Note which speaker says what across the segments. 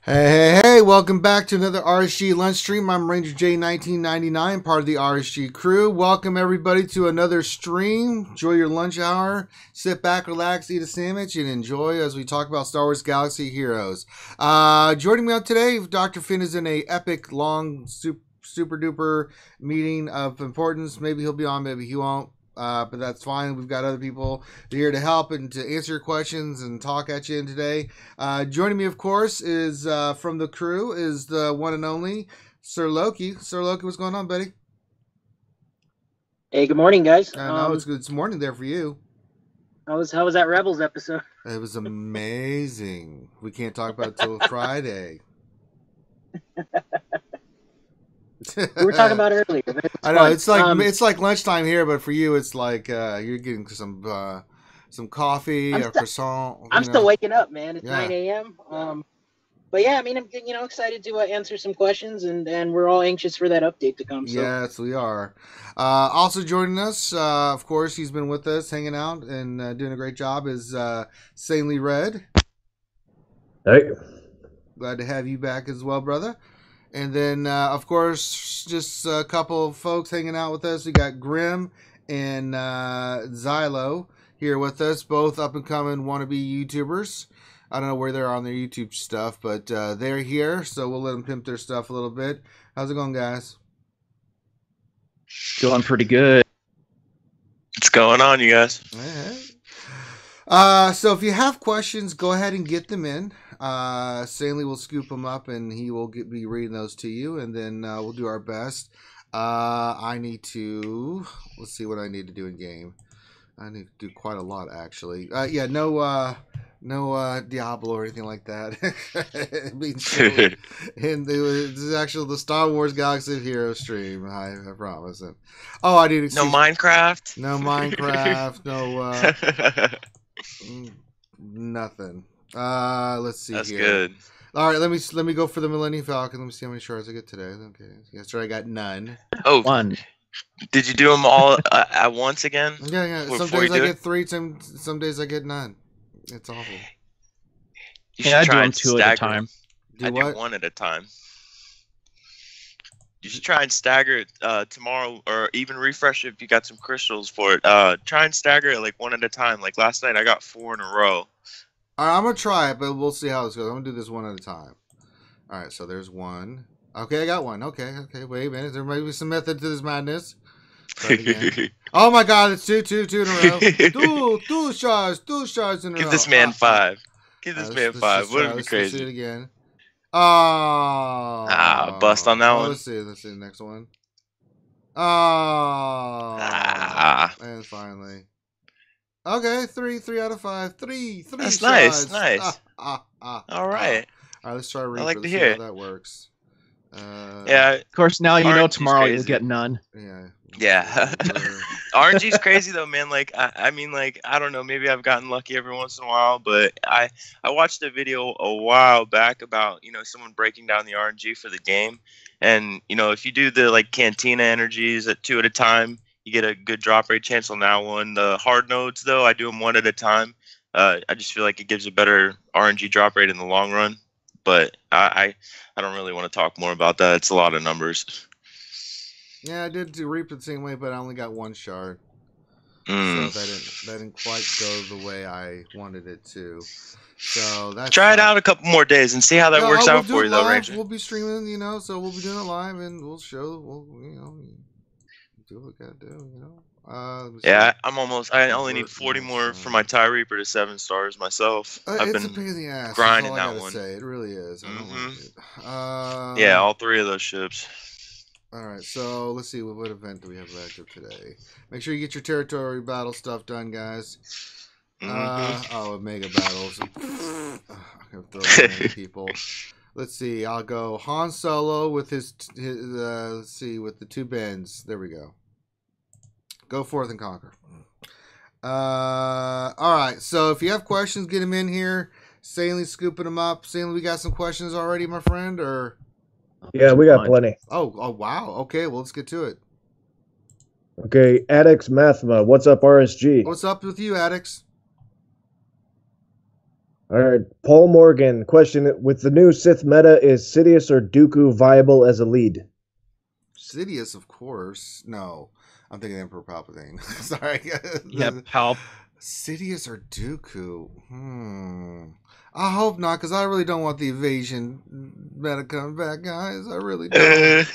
Speaker 1: Hey, welcome back to another RSG Lunch Stream. I'm Ranger J1999, part of the RSG crew. Welcome everybody to another stream. Enjoy your lunch hour. Sit back, relax, eat a sandwich, and enjoy as we talk about Star Wars Galaxy Heroes. Joining me out today, Dr. Finn is in a epic, long, super duper meeting of importance. Maybe he'll be on, maybe he won't. But that's fine. We've got other people here to help and to answer your questions and talk at you today. Joining me, of course, is from the crew is the one and only Sir Loki. Sir Loki, what's going on, buddy?
Speaker 2: Hey, good morning, guys.
Speaker 1: I know it's morning there for you.
Speaker 2: How was that Rebels episode?
Speaker 1: It was amazing. We can't talk about it till Friday.
Speaker 2: We were talking about it earlier.
Speaker 1: I know it's like lunchtime here, but for you, it's like you're getting some coffee, a croissant.
Speaker 2: I'm still waking up, man. It's 9 a.m. But yeah, I mean, I'm excited to answer some questions, and we're all anxious for that update to come. So.
Speaker 1: Yes, we are. Also joining us, of course, he's been with us, hanging out and doing a great job. Is Sanely Red.
Speaker 3: Hey,
Speaker 1: glad to have you back as well, brother. And then, of course, just a couple of folks hanging out with us. We got Grim and Xylo here with us, both up-and-coming wannabe YouTubers. I don't know where they're on their YouTube stuff, but they're here, so we'll let them pimp their stuff a little bit. How's it going, guys?
Speaker 3: Going pretty good.
Speaker 4: What's going on, you guys?
Speaker 1: So if you have questions, go ahead and get them in. Stanley will scoop them up and he will be reading those to you, and then we'll do our best. I need to let's see what I need to do in game. I need to do quite a lot, actually. No Diablo or anything like that. And this is actually the Star Wars Galaxy Hero stream. I promise it. Oh, I need
Speaker 4: no Minecraft.
Speaker 1: No Minecraft. No. Nothing. Let's see.
Speaker 4: That's
Speaker 1: here.
Speaker 4: Good.
Speaker 1: All right, let me go for the Millennium Falcon. Let me see how many shards I get today. Okay, yesterday I got none.
Speaker 4: Oh,
Speaker 3: one.
Speaker 4: Did you do them all at once again?
Speaker 1: Yeah. Some days I get 3, some days I get none. It's awful.
Speaker 4: You should try
Speaker 3: I do
Speaker 4: and
Speaker 3: 2 at a time.
Speaker 4: I do 1 at a time. You should try and stagger it tomorrow, or even refresh it if you got some crystals for it. Try and stagger it like 1 at a time. Like last night, I got 4 in a row.
Speaker 1: All right, I'm gonna try it, but we'll see how this goes. I'm gonna do this 1 at a time. All right, so there's 1. Okay, I got 1. Okay. Wait a minute. There might be some method to this madness. Oh my God! It's 2 in a row. two shards in a row.
Speaker 4: Give this man 5. Give this man 5. Wouldn't be crazy.
Speaker 1: Let's see it again.
Speaker 4: Bust on that one.
Speaker 1: Let's see the next one. And finally. Okay, 3 out of 5. 3
Speaker 4: That's
Speaker 1: shots.
Speaker 4: nice. All right.
Speaker 1: All right, let's try Reaper.
Speaker 4: I like to
Speaker 1: see
Speaker 4: hear
Speaker 1: how that works.
Speaker 4: Yeah.
Speaker 3: Of course, now you know tomorrow
Speaker 4: crazy.
Speaker 3: you'll get none.
Speaker 4: Yeah. RNG's crazy though, man. Like I mean, like I don't know. Maybe I've gotten lucky every once in a while, but I watched a video a while back about someone breaking down the RNG for the game, and if you do the like Cantina energies at 2 at a time, you get a good drop rate chance on that one. The hard nodes though, I do them 1 at a time. I just feel like it gives a better RNG drop rate in the long run. But I don't really want to talk more about that. It's a lot of numbers.
Speaker 1: Yeah, I did do Reaper the same way, but I only got 1 shard. So that didn't quite go the way I wanted it to. So that's
Speaker 4: try it out a couple more days and see how that works out for you, though, Ranger.
Speaker 1: We'll be streaming, so we'll be doing it live, and we'll show. Do what we gotta do,
Speaker 4: Yeah, I only need 40 more for my TIE Reaper to 7 stars myself. I've been
Speaker 1: a pain in the ass.
Speaker 4: grinding
Speaker 1: That's all I
Speaker 4: that one.
Speaker 1: say. It really is. I don't like it.
Speaker 4: Yeah, all 3 of those ships.
Speaker 1: All right, so let's see what event do we have active today. Make sure you get your territory battle stuff done, guys. Mega battles. I'm gonna throw many people. Let's see. I'll go Han Solo with his let's see, with the 2 bends. There we go. Go forth and conquer. All right. So if you have questions, get them in here. Stanley scooping them up. Stanley, we got some questions already, my friend, or?
Speaker 3: Yeah, we got plenty.
Speaker 1: Oh, wow. Okay, well, let's get to it.
Speaker 3: Okay, Addix Mathma, what's up, RSG?
Speaker 1: What's up with you, Addix?
Speaker 3: All right, Paul Morgan. Question: with the new Sith meta, is Sidious or Dooku viable as a lead?
Speaker 1: Sidious, of course. No, I'm thinking Emperor Palpatine. Sorry.
Speaker 5: Yeah, Palp.
Speaker 1: Sidious or Dooku? I hope not, because I really don't want the evasion meta coming back, guys. I really don't.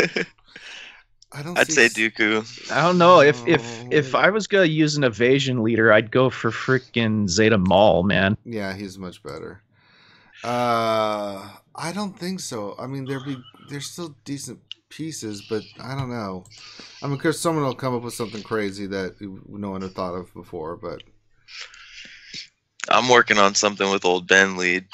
Speaker 4: I'd say Dooku.
Speaker 5: I don't know. If I was gonna use an evasion leader, I'd go for freaking Zeta Maul, man.
Speaker 1: Yeah, he's much better. I don't think so. I mean, they're still decent pieces, but I don't know. I mean, of course, someone will come up with something crazy that no one had thought of before, but
Speaker 4: I'm working on something with old Ben lead.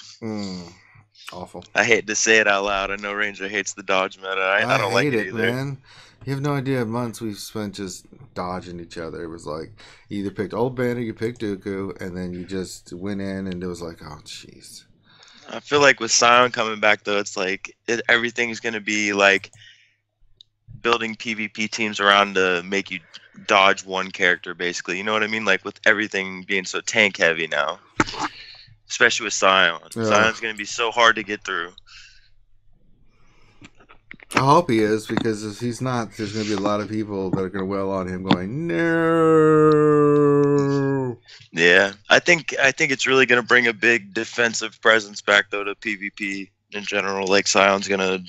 Speaker 1: Awful.
Speaker 4: I hate to say it out loud. I know Ranger hates the dodge meta. I don't like it either.
Speaker 1: Man. You have no idea. Months we've spent just dodging each other. It was like you either picked old Ben or you picked Dooku, and then you just went in, and it was like, oh, jeez.
Speaker 4: I feel like with Sion coming back, though, it's like everything's going to be like building PvP teams around to make you dodge one character, basically. You know what I mean? Like with everything being so tank heavy now, especially with Sion. Yeah. Sion's going to be so hard to get through.
Speaker 1: I hope he is, because if he's not, there's going to be a lot of people that are going to wail on him going, no.
Speaker 4: Yeah, I think it's really going to bring a big defensive presence back, though, to PvP in general. Like, Sion's going to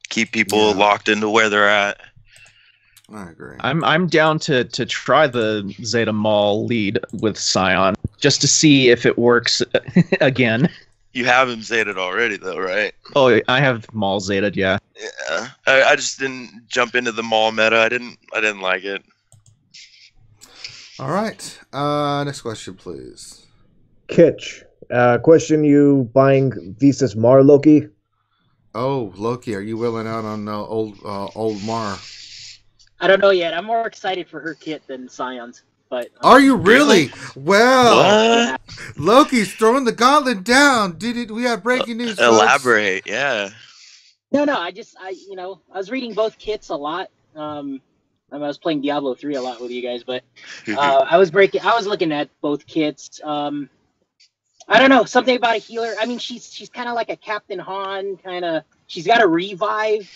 Speaker 4: keep people locked into where they're at.
Speaker 1: I agree.
Speaker 5: I'm down to try the Zeta Maul lead with Sion, just to see if it works again.
Speaker 4: You have him Zeta'd already, though, right?
Speaker 5: Oh, I have Maul Zeta'd, yeah.
Speaker 4: Yeah, I just didn't jump into the Maul meta. I didn't like it.
Speaker 1: All right. Next question, please.
Speaker 3: Kitch. Question: you buying Visas Mar Loki?
Speaker 1: Oh, Loki, are you willing out on old Mar?
Speaker 2: I don't know yet. I'm more excited for her kit than Sion's. But
Speaker 1: are you really? Well,
Speaker 4: what?
Speaker 1: Loki's throwing the gauntlet down. We have breaking news.
Speaker 4: Elaborate, yeah.
Speaker 2: No. I was reading both kits a lot. I was playing Diablo 3 a lot with you guys, but I was looking at both kits. I don't know, something about a healer. I mean, she's kind of like a Captain Han kind of. She's got a revive.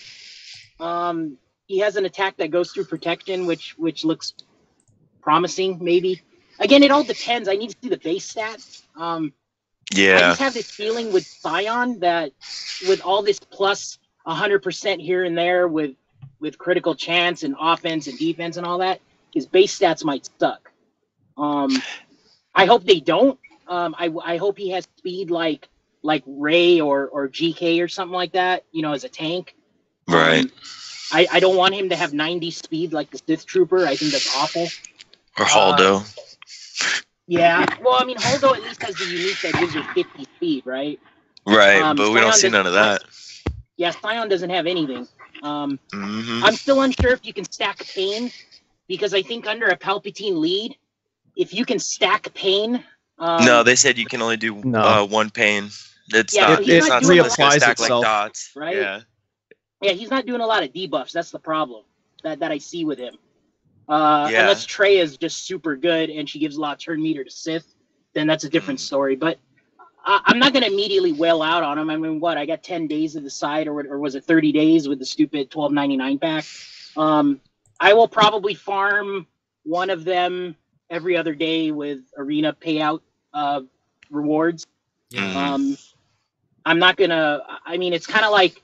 Speaker 2: He has an attack that goes through protection, which looks promising, maybe. Again, it all depends. I need to see the base stats. I just have this feeling with Sion that with all this plus 100% here and there with critical chance and offense and defense and all that, his base stats might suck. I hope they don't. I hope he has speed like Rey or GK or something like that, as a tank.
Speaker 4: Right.
Speaker 2: I don't want him to have 90 speed like the Sith Trooper. I think that's awful.
Speaker 4: Or Haldo.
Speaker 2: Yeah. Well, I mean, Haldo at least has the unique that gives her 50 speed, right?
Speaker 4: Right, but we don't see none of that.
Speaker 2: Yeah, Sion doesn't have anything. I'm still unsure if you can stack Pain, because I think under a Palpatine lead, if you can stack Pain...
Speaker 4: no, they said you can only do one Pain. It's not
Speaker 5: reapplies
Speaker 4: stack
Speaker 5: itself.
Speaker 4: Like dots.
Speaker 2: Right?
Speaker 4: Yeah,
Speaker 2: he's not doing a lot of debuffs. That's the problem that I see with him. Unless Trey is just super good and she gives a lot of turn meter to Sith, then that's a different story. But I'm not going to immediately wail out on him. I mean, I got 10 days to decide, or was it 30 days with the stupid $12.99 pack? I will probably farm one of them every other day with arena payout rewards. I'm not going to... I mean, it's kind of like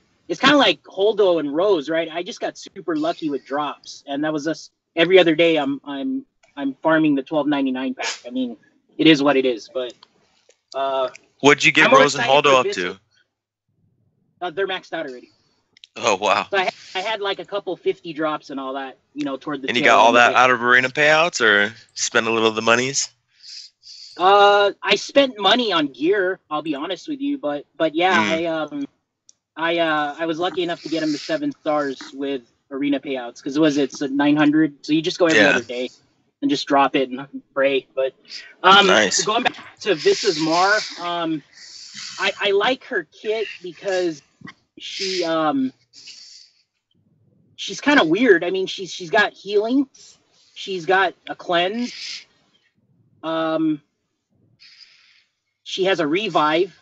Speaker 2: Holdo and Rose, right? I just got super lucky with drops, and that was just every other day. I'm farming the $12.99 pack. I mean, it is what it is. But
Speaker 4: what'd you get Rose and Holdo up to?
Speaker 2: They're maxed out already.
Speaker 4: Oh wow!
Speaker 2: So I had like a couple 50 drops and all that, toward the.
Speaker 4: And you got all that out of arena payouts, or spend a little of the monies?
Speaker 2: I spent money on gear. I'll be honest with you, but yeah, I was lucky enough to get him to 7 stars with arena payouts, because it's 900, so you just go every other day and just drop it and pray. But
Speaker 4: nice.
Speaker 2: Going back to Visas Mar, I like her kit because she's kind of weird. I mean, she's got healing, she's got a cleanse, she has a revive,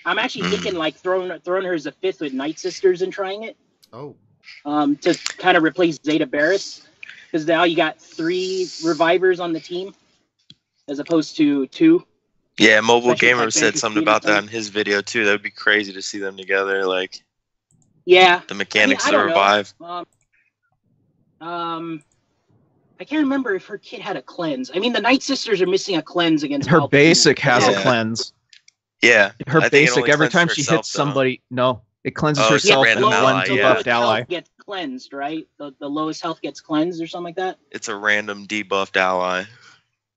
Speaker 2: I'm actually thinking like throwing her as a 5th with Nightsisters and trying it.
Speaker 1: Oh.
Speaker 2: To kind of replace Zeta Barris, because now you got 3 revivers on the team as opposed to 2.
Speaker 4: Yeah, Mobile
Speaker 2: Especially
Speaker 4: Gamer
Speaker 2: like
Speaker 4: said
Speaker 2: Banker
Speaker 4: something
Speaker 2: Queen
Speaker 4: about
Speaker 2: and
Speaker 4: that in his video too. That would be crazy to see them together, like
Speaker 2: Yeah.
Speaker 4: the mechanics
Speaker 2: I
Speaker 4: to
Speaker 2: don't
Speaker 4: revive.
Speaker 2: know. I can't remember if her kit had a cleanse. I mean, the Nightsisters are missing a cleanse against
Speaker 5: Her
Speaker 2: Palpatine.
Speaker 5: basic has a
Speaker 4: Yeah.
Speaker 5: cleanse.
Speaker 4: Yeah,
Speaker 5: Her
Speaker 4: I think it
Speaker 5: basic,
Speaker 4: only
Speaker 5: every
Speaker 4: cleanses
Speaker 5: time she
Speaker 4: herself,
Speaker 5: hits somebody, no, it cleanses
Speaker 4: Oh, it's a
Speaker 5: herself
Speaker 4: random
Speaker 5: and
Speaker 4: ally,
Speaker 5: one
Speaker 4: yeah.
Speaker 5: debuffed
Speaker 2: lowest
Speaker 5: ally.
Speaker 2: health gets cleansed, right? The lowest health gets cleansed or something like that.
Speaker 4: It's a random debuffed ally.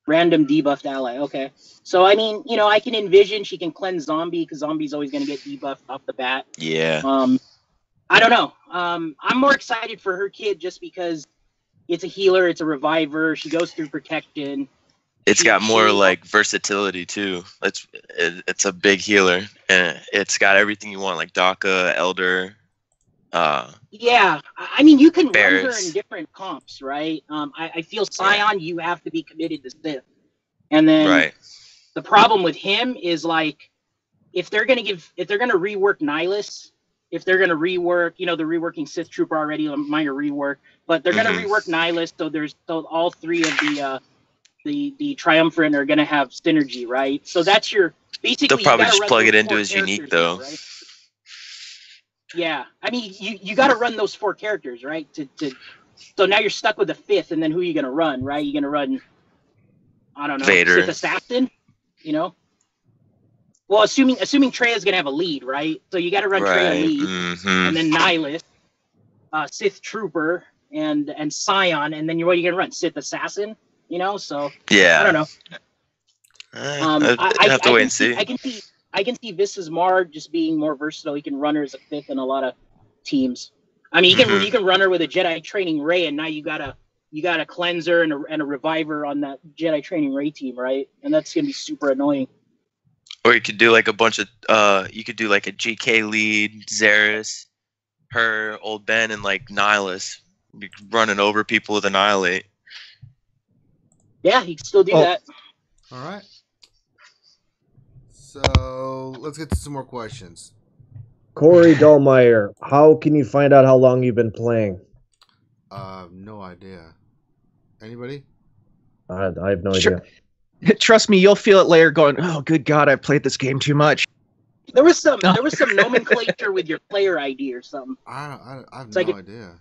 Speaker 2: Random debuffed ally. Okay. So, I mean, I can envision she can cleanse Zombie because Zombie's always going to get debuffed off the bat.
Speaker 4: Yeah.
Speaker 2: I don't know. I'm more excited for her kid just because it's a healer, it's a reviver, she goes through protection.
Speaker 4: It's got more like versatility too. It's a big healer, and it's got everything you want, like Daka, Elder.
Speaker 2: Yeah, I mean, you can run her
Speaker 4: Barris.
Speaker 2: in different comps, right? I feel Sion, you have to be committed to Sith, and then
Speaker 4: Right.
Speaker 2: the problem with him is like if they're gonna rework Nihilus, if they're gonna rework, they're reworking Sith Trooper already, a minor rework, but they're gonna rework Nihilus, so all 3 of the Triumvirate are gonna have synergy, right? So that's your basically.
Speaker 4: They'll probably
Speaker 2: you gotta
Speaker 4: just
Speaker 2: run
Speaker 4: plug
Speaker 2: those
Speaker 4: it into
Speaker 2: 4
Speaker 4: his unique
Speaker 2: characters
Speaker 4: though.
Speaker 2: now, right? Yeah, I mean, you got to run those 4 characters, right? So now you're stuck with a 5th, and then who are you gonna run, right? You're gonna run, I don't know,
Speaker 4: Vader.
Speaker 2: Sith Assassin, Well, assuming Treya's gonna have a lead, right? So you got to run Treya lead, and then Nihilus, Sith Trooper, and Sion, and then what are you gonna run? Sith Assassin, So
Speaker 4: Yeah.
Speaker 2: I don't know.
Speaker 4: I'd have to wait and see.
Speaker 2: I can see Vis's Mar just being more versatile. He can run her as a 5th in a lot of teams. I mean, you can run her with a Jedi training Rey, and now you got a cleanser and a reviver on that Jedi training Rey team, right? And that's gonna be super annoying.
Speaker 4: Or you could do like a bunch of you could do like a GK lead, Zaris, her, Old Ben, and like Nihilus. You're running over people with Annihilate.
Speaker 2: Yeah, you can still do that.
Speaker 1: All right. So let's get to some more questions.
Speaker 3: Corey Dahlmeyer, how can you find out how long you've been playing?
Speaker 1: No idea. Anybody?
Speaker 3: I have no
Speaker 5: Sure.
Speaker 3: idea.
Speaker 5: Trust me, you'll feel it later going, oh, good God, I played this game too much.
Speaker 2: There was some nomenclature with your player ID or something.
Speaker 1: I have
Speaker 2: like
Speaker 1: no idea.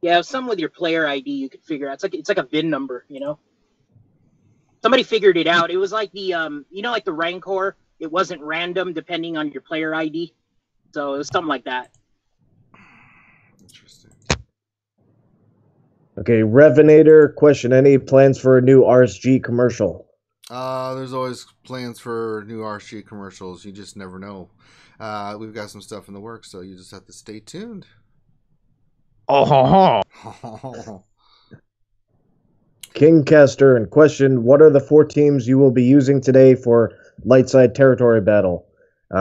Speaker 2: Yeah, some with your player ID you could figure out. It's like a VIN number, Somebody figured it out. It was like the like the Rancor. It wasn't random depending on your player ID. So it was something like that.
Speaker 1: Interesting.
Speaker 3: Okay, Revenator, question, any plans for a new RSG commercial?
Speaker 1: There's always plans for new RSG commercials. You just never know. We've got some stuff in the works, so you just have to stay tuned.
Speaker 5: Oh,
Speaker 3: Kingcaster, and question, what are the 4 teams you will be using today for Lightside Territory Battle?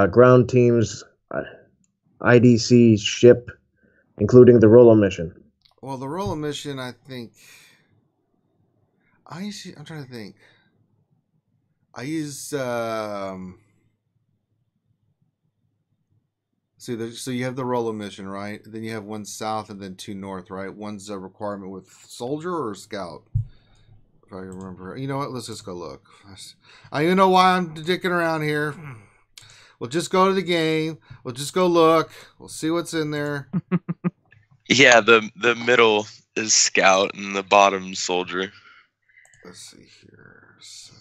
Speaker 3: Ground teams, IDC, ship, including the Rolo mission.
Speaker 1: Well, the Rolo mission, I think... I'm trying to think. I use... So you have the Rolo mission, right? Then you have 1 south and then 2 north, right? One's a requirement with soldier or scout. If I remember. You know what? Let's just go look. I don't even know why I'm dicking around here. We'll just go to the game. We'll just go look. We'll see what's in there.
Speaker 4: Yeah, the middle is scout and the bottom soldier.
Speaker 1: Let's see here. So...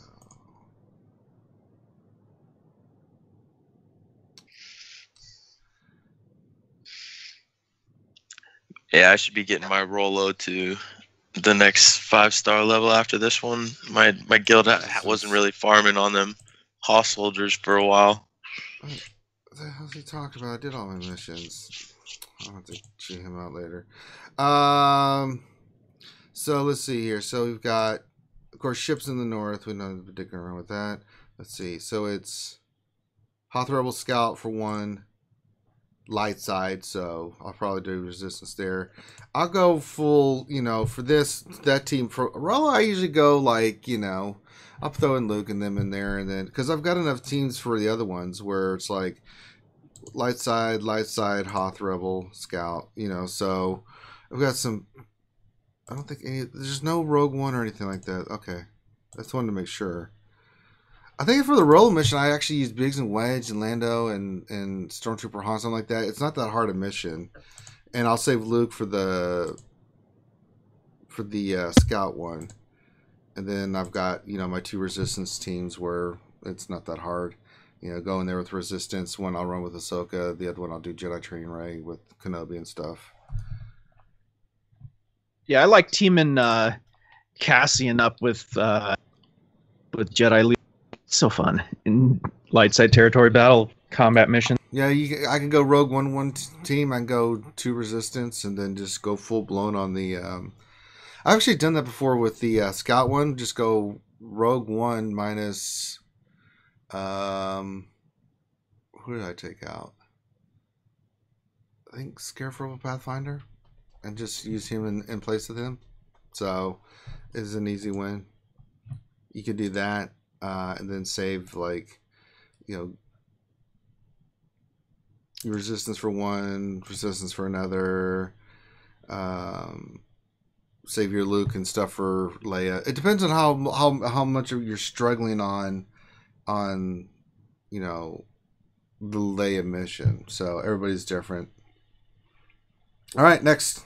Speaker 4: Yeah, I should be getting my Rolo to the next 5-star level after this one. My guild wasn't really farming on them Hoss soldiers for a while.
Speaker 1: What the hell's he talking about? I did all my missions. I'll have to cheat him out later. So let's see here. So we've got, of course, ships in the north. We know the dicking around with that. Let's see. So it's Hoth Rebel Scout for 1. Light side, so I'll probably do resistance there. I'll go full, for that team. For Rolo, I usually go like, I'll throw in Luke and them in there, and then because I've got enough teams for the other ones where it's like light side, Hoth, Rebel, Scout. So I've got some. I don't think there's no Rogue One or anything like that. Okay, that's one to make sure. I think for the role mission, I actually used Biggs and Wedge and Lando and Stormtrooper Han, something like that. It's not that hard a mission, and I'll save Luke for the Scout one, and then I've got my 2 Resistance teams where it's not that hard. Go in there with Resistance. One I'll run with Ahsoka, the other one I'll do Jedi Training Ray with Kenobi and stuff.
Speaker 5: Yeah, I like teaming Cassian up with Jedi Leader. So fun in light side territory battle combat mission.
Speaker 1: Yeah, I can go Rogue One team. I can go 2 Resistance, and then just go full blown on the. I've actually done that before with the Scout one. Just go Rogue One minus. Who did I take out? I think Scarecrow Pathfinder, and just use him in place of him. So, it's an easy win. You could do that. And then save your Resistance for one, Resistance for another. Save your Luke and stuff for Leia. It depends on how much you're struggling on the Leia mission. So everybody's different. All right, next.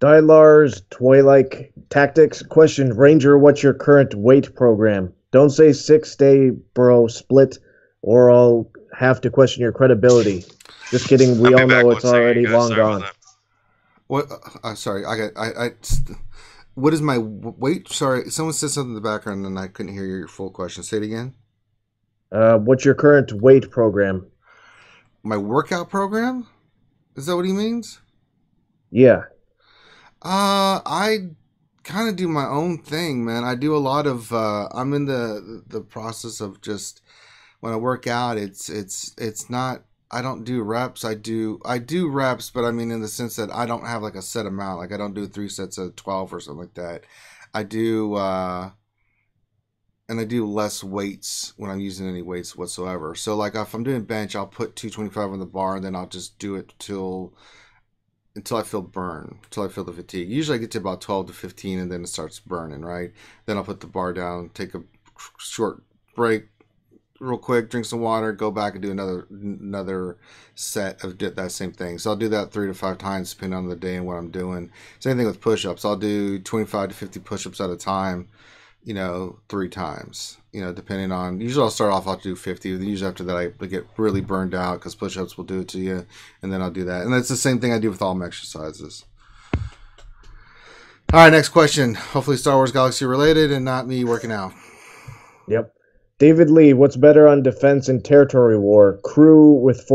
Speaker 3: Dylar's Toy-like Tactics. Question, Ranger, what's your current weight program? Don't say 6-day bro split, or I'll have to question your credibility. Just kidding. We all know it's already long gone.
Speaker 1: What? Sorry. What is my weight? Sorry, someone said something in the background and I couldn't hear your full question. Say it again.
Speaker 3: What's your current weight program?
Speaker 1: My workout program? Is that what he means?
Speaker 3: Yeah.
Speaker 1: I kind of do my own thing, man. I do a lot of. I'm in the process of just when I work out. It's not. I don't do reps. I do reps, but I mean in the sense that I don't have like a set amount. Like I don't do 3 sets of 12 or something like that. I do, and I do less weights when I'm using any weights whatsoever. So like if I'm doing bench, I'll put 225 on the bar, and then I'll just do it until I feel burn, until I feel the fatigue. Usually I get to about 12 to 15 and then it starts burning, right? Then I'll put the bar down, take a short break real quick, drink some water, go back and do another set of that same thing. So I'll do that 3 to 5 times depending on the day and what I'm doing. Same thing with push-ups. I'll do 25 to 50 push-ups at a time, 3 times. Depending on, usually I'll start off, I'll do 50. Usually after that, I get really burned out because push-ups will do it to you. And then I'll do that. And that's the same thing I do with all my exercises. All right, next question. Hopefully Star Wars Galaxy related and not me working out.
Speaker 3: Yep. David Lee, what's better on defense and territory war? Crew with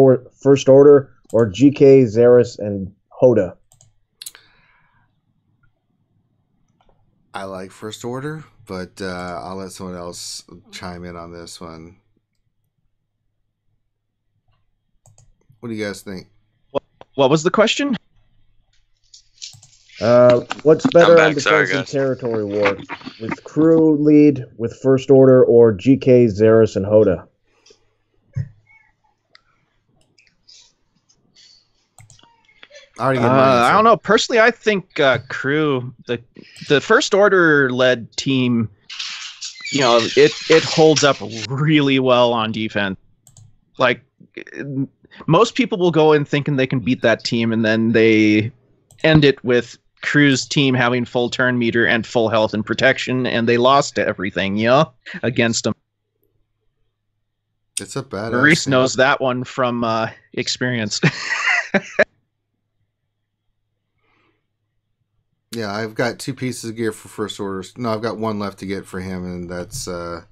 Speaker 3: First Order or GK, Zaris, and Hoda?
Speaker 1: I like First Order, but I'll let someone else chime in on this one. What do you guys think?
Speaker 5: What was the question?
Speaker 3: What's better on defense and territory war? With crew lead, with First Order, or GK, Zaris, and Hoda?
Speaker 5: I don't know. Personally, I think crew, the First Order led team, it holds up really well on defense. Like most people will go in thinking they can beat that team, and then they end it with crew's team having full turn meter and full health and protection, and they lost everything, against them.
Speaker 1: It's a bad.
Speaker 5: Maurice knows that one from experience.
Speaker 1: Yeah, I've got 2 pieces of gear for First Order. No, I've got 1 left to get for him, and that's no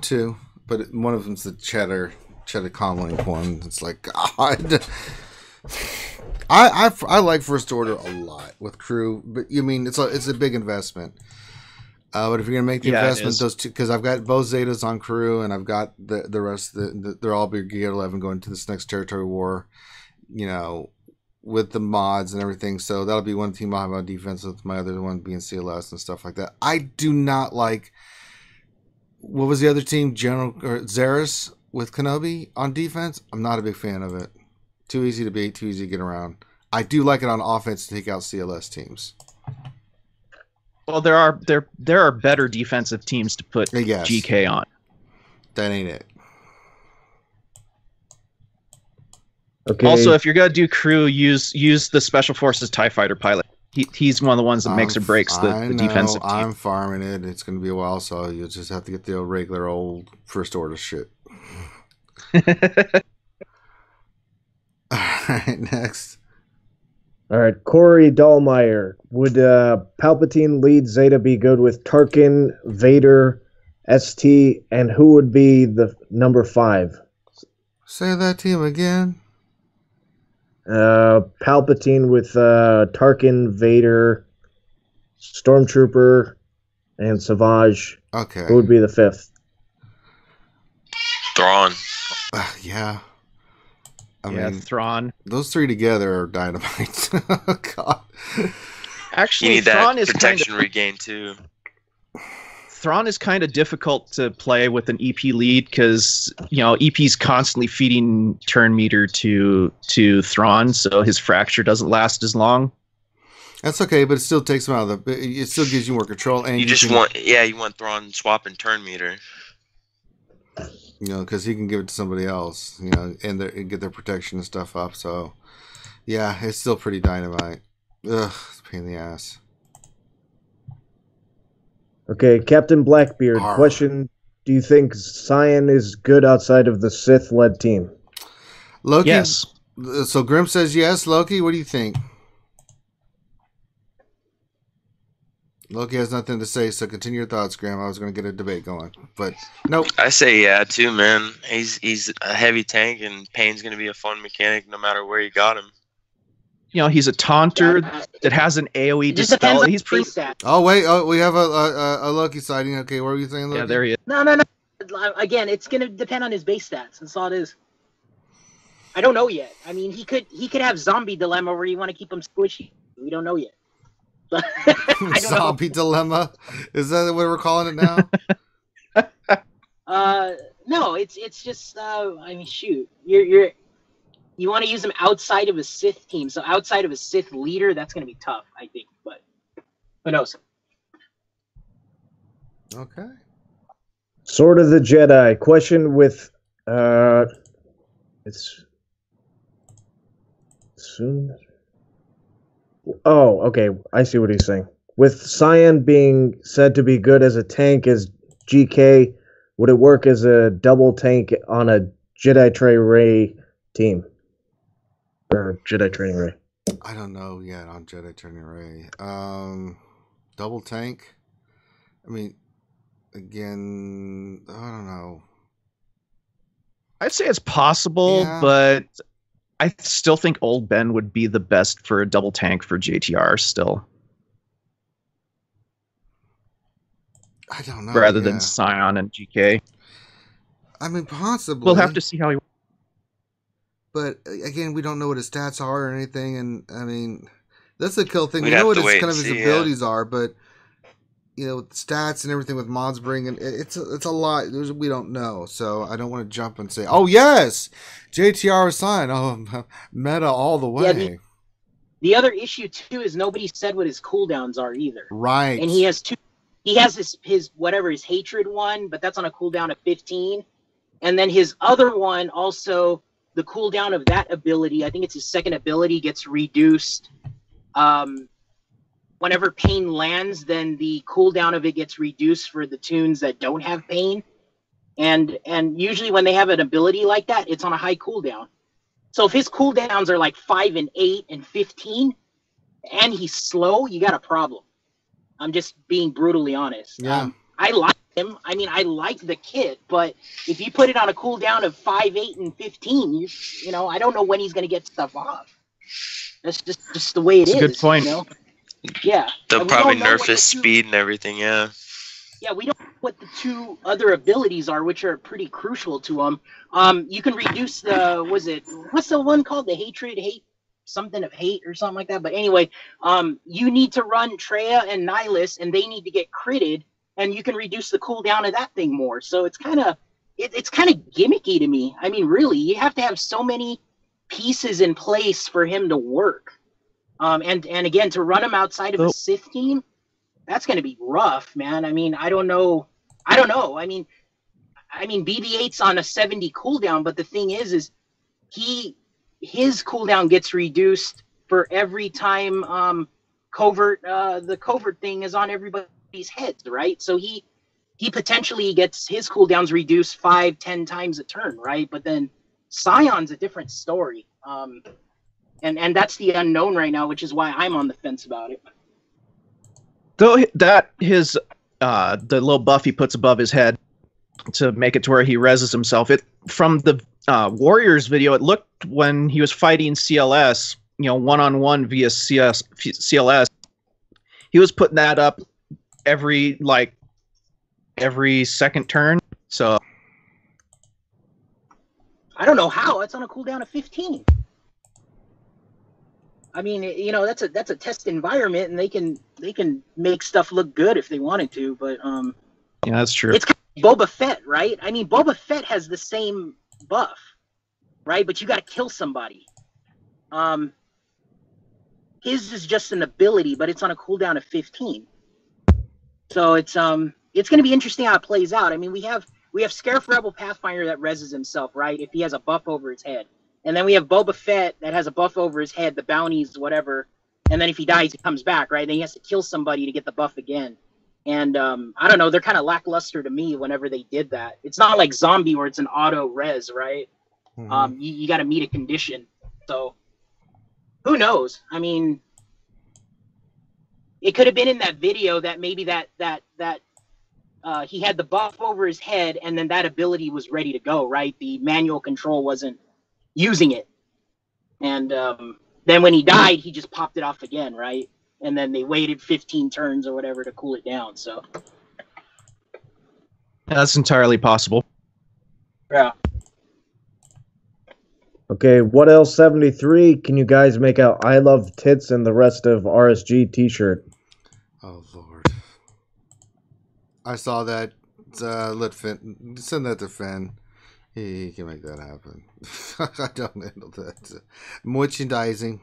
Speaker 1: 2, but one of them's the cheddar comlink one. It's like God. I like First Order a lot with crew, but it's a big investment. But if you're gonna make the investment, those 2, because I've got both Zetas on crew, and I've got the rest. They're all big gear 11 going to this next territory war. with the mods and everything. So that'll be one team I'll have on defense, with my other one being CLS and stuff like that. I do not like, what was the other team? General or Xeris with Kenobi on defense. I'm not a big fan of it. Too easy to beat, too easy to get around. I do like it on offense to take out CLS teams.
Speaker 5: Well, there are better defensive teams to put GK on.
Speaker 1: That ain't it.
Speaker 3: Okay.
Speaker 5: Also, if you're gonna do crew, use the Special Forces TIE Fighter pilot. He's one of the ones that makes or breaks the defensive team.
Speaker 1: I'm farming it. It's gonna be a while, so you'll just have to get the regular old first order shit. Alright, next.
Speaker 3: Alright, Corey Dahlmeyer. Would Palpatine lead Zeta be good with Tarkin, Vader, ST, and who would be the number 5?
Speaker 1: Say that team again.
Speaker 3: Palpatine with Tarkin, Vader, Stormtrooper, and Savage.
Speaker 1: Okay.
Speaker 3: Who would be the 5th?
Speaker 4: Thrawn.
Speaker 1: Yeah. I mean,
Speaker 5: Thrawn.
Speaker 1: Those three together are dynamite. God.
Speaker 5: Actually,
Speaker 4: you need
Speaker 5: Thrawn
Speaker 4: that
Speaker 5: is
Speaker 4: protection regain too.
Speaker 5: Thrawn is kind of difficult to play with an EP lead because EP's constantly feeding turn meter to Thrawn, so his fracture doesn't last as long.
Speaker 1: That's okay, but it still takes him out of the. It still gives you more control, and
Speaker 4: you want Thrawn swapping turn meter.
Speaker 1: Because he can give it to somebody else, and get their protection and stuff up. So, yeah, it's still pretty dynamite. Ugh, it's a pain in the ass.
Speaker 3: Okay, Captain Blackbeard.
Speaker 1: Arr.
Speaker 3: Question: do you think Sion is good outside of the Sith-led team?
Speaker 1: Loki.
Speaker 5: Yes.
Speaker 1: So Grim says yes. Loki, what do you think? Loki has nothing to say, so continue your thoughts, Graham. I was going to get a debate going, but nope.
Speaker 4: I say yeah too, man. He's a heavy tank, and Pain's going to be a fun mechanic no matter where you got him.
Speaker 5: He's a taunter that has an AoE dispel. He's pretty.
Speaker 1: Oh wait, we have a Loki sighting. Okay, what were you saying, Loki?
Speaker 5: Yeah, there he is.
Speaker 2: No. Again, it's going to depend on his base stats. That's all it is. I don't know yet. I mean, he could have zombie dilemma where you want to keep him squishy. We don't know yet.
Speaker 1: Zombie dilemma? Is that what we're calling it now?
Speaker 2: No, it's just I mean, shoot, you want to use him outside of a Sith team, so outside of a Sith leader, that's going to be tough, I think. But who knows?
Speaker 1: Okay.
Speaker 3: Sword of the Jedi. Question with it's soon. Oh, okay. I see what he's saying. With Sion being said to be good as a tank as GK, would it work as a double tank on a Jedi Ray team? Or Jedi Training Ray?
Speaker 1: I don't know yet on Jedi Training Ray. Double tank? I mean, again, I don't know.
Speaker 5: I'd say it's possible, but I still think Old Ben would be the best for a double tank for JTR still.
Speaker 1: I don't know.
Speaker 5: Rather than Sion and GK.
Speaker 1: I mean, possibly.
Speaker 5: We'll have to see how he...
Speaker 1: But, again, we don't know what his stats are or anything, and, I mean, that's the cool thing.
Speaker 4: We'd
Speaker 1: We know what
Speaker 4: have to
Speaker 1: his
Speaker 4: wait
Speaker 1: kind of
Speaker 4: and
Speaker 1: his
Speaker 4: see,
Speaker 1: abilities are, but, with stats and everything with mods bringing, it's a lot. We don't know, so I don't want to jump and say, oh, yes! JTR is signed. Oh, meta all the way.
Speaker 2: Yeah, the other issue, too, is nobody said what his cooldowns are either.
Speaker 1: Right.
Speaker 2: And he has two. He has his whatever, his hatred one, but that's on a cooldown of 15. And then his other one also, the cooldown of that ability, I think it's his second ability, gets reduced. Whenever Pain lands, then the cooldown of it gets reduced for the tunes that don't have Pain. And usually when they have an ability like that, it's on a high cooldown. So if his cooldowns are like 5 and 8 and 15, and he's slow, you got a problem. I'm just being brutally honest.
Speaker 1: Yeah.
Speaker 2: I like him. I mean, I like the kit, but if you put it on a cooldown of 5, 8, and 15, you know, I don't know when he's going to get stuff off. That's just the way it is.
Speaker 5: That's a good point.
Speaker 2: Yeah.
Speaker 4: They'll probably nerf his speed and everything, yeah.
Speaker 2: Yeah, we don't know what the two other abilities are, which are pretty crucial to him. You can reduce what's the one called? The hate? something of hate or something like that. But anyway, you need to run Treya and Nihilus, and they need to get critted, and you can reduce the cooldown of that thing more. So it's kind of gimmicky to me. I mean, really, you have to have so many pieces in place for him to work. And again, to run him outside of a Sith team, that's going to be rough, man. I mean, I don't know. I mean, BB-8's on a 70 cooldown, but the thing is his cooldown gets reduced for every time the covert thing is on everybody's heads, right? So he potentially gets his cooldowns reduced 5-10 times a turn, right? But then Sion's a different story. And that's the unknown right now, which is why I'm on the fence about it.
Speaker 5: Though that his the little buff he puts above his head to make it to where he reses himself. It from the Warriors video, it looked when he was fighting CLS, one-on-one via CLS, he was putting that up every second turn. So
Speaker 2: I don't know how. It's on a cooldown of 15. I mean, that's a test environment, and they can make stuff look good if they wanted to, but
Speaker 5: yeah, that's true.
Speaker 2: It's kind of Boba Fett, right? I mean, Boba Fett has the same buff, right? But you got to kill somebody. His is just an ability, but it's on a cooldown of 15. So it's going to be interesting how it plays out. I mean, we have Scarif Rebel Pathfinder that reses himself, right? If he has a buff over his head. And then we have Boba Fett that has a buff over his head, the bounties, whatever. And then if he dies, he comes back, right? Then he has to kill somebody to get the buff again. And I don't know, they're kind of lackluster to me whenever they did that. It's not like Zombie where it's an auto res, right? Mm-hmm. You got to meet a condition. So who knows? I mean, it could have been in that video that maybe that he had the buff over his head, and then that ability was ready to go, right? The manual control wasn't using it, and then when he died, he just popped it off again, right? And then they waited 15 turns or whatever to cool it down. So
Speaker 5: that's entirely possible.
Speaker 2: Yeah.
Speaker 3: Okay, what else? 73? Can you guys make out "I love tits" and the rest of RSG T-shirt?
Speaker 1: Oh Lord, I saw that. Let Finn send that to Finn. He can make that happen. I don't handle that. Merchandising.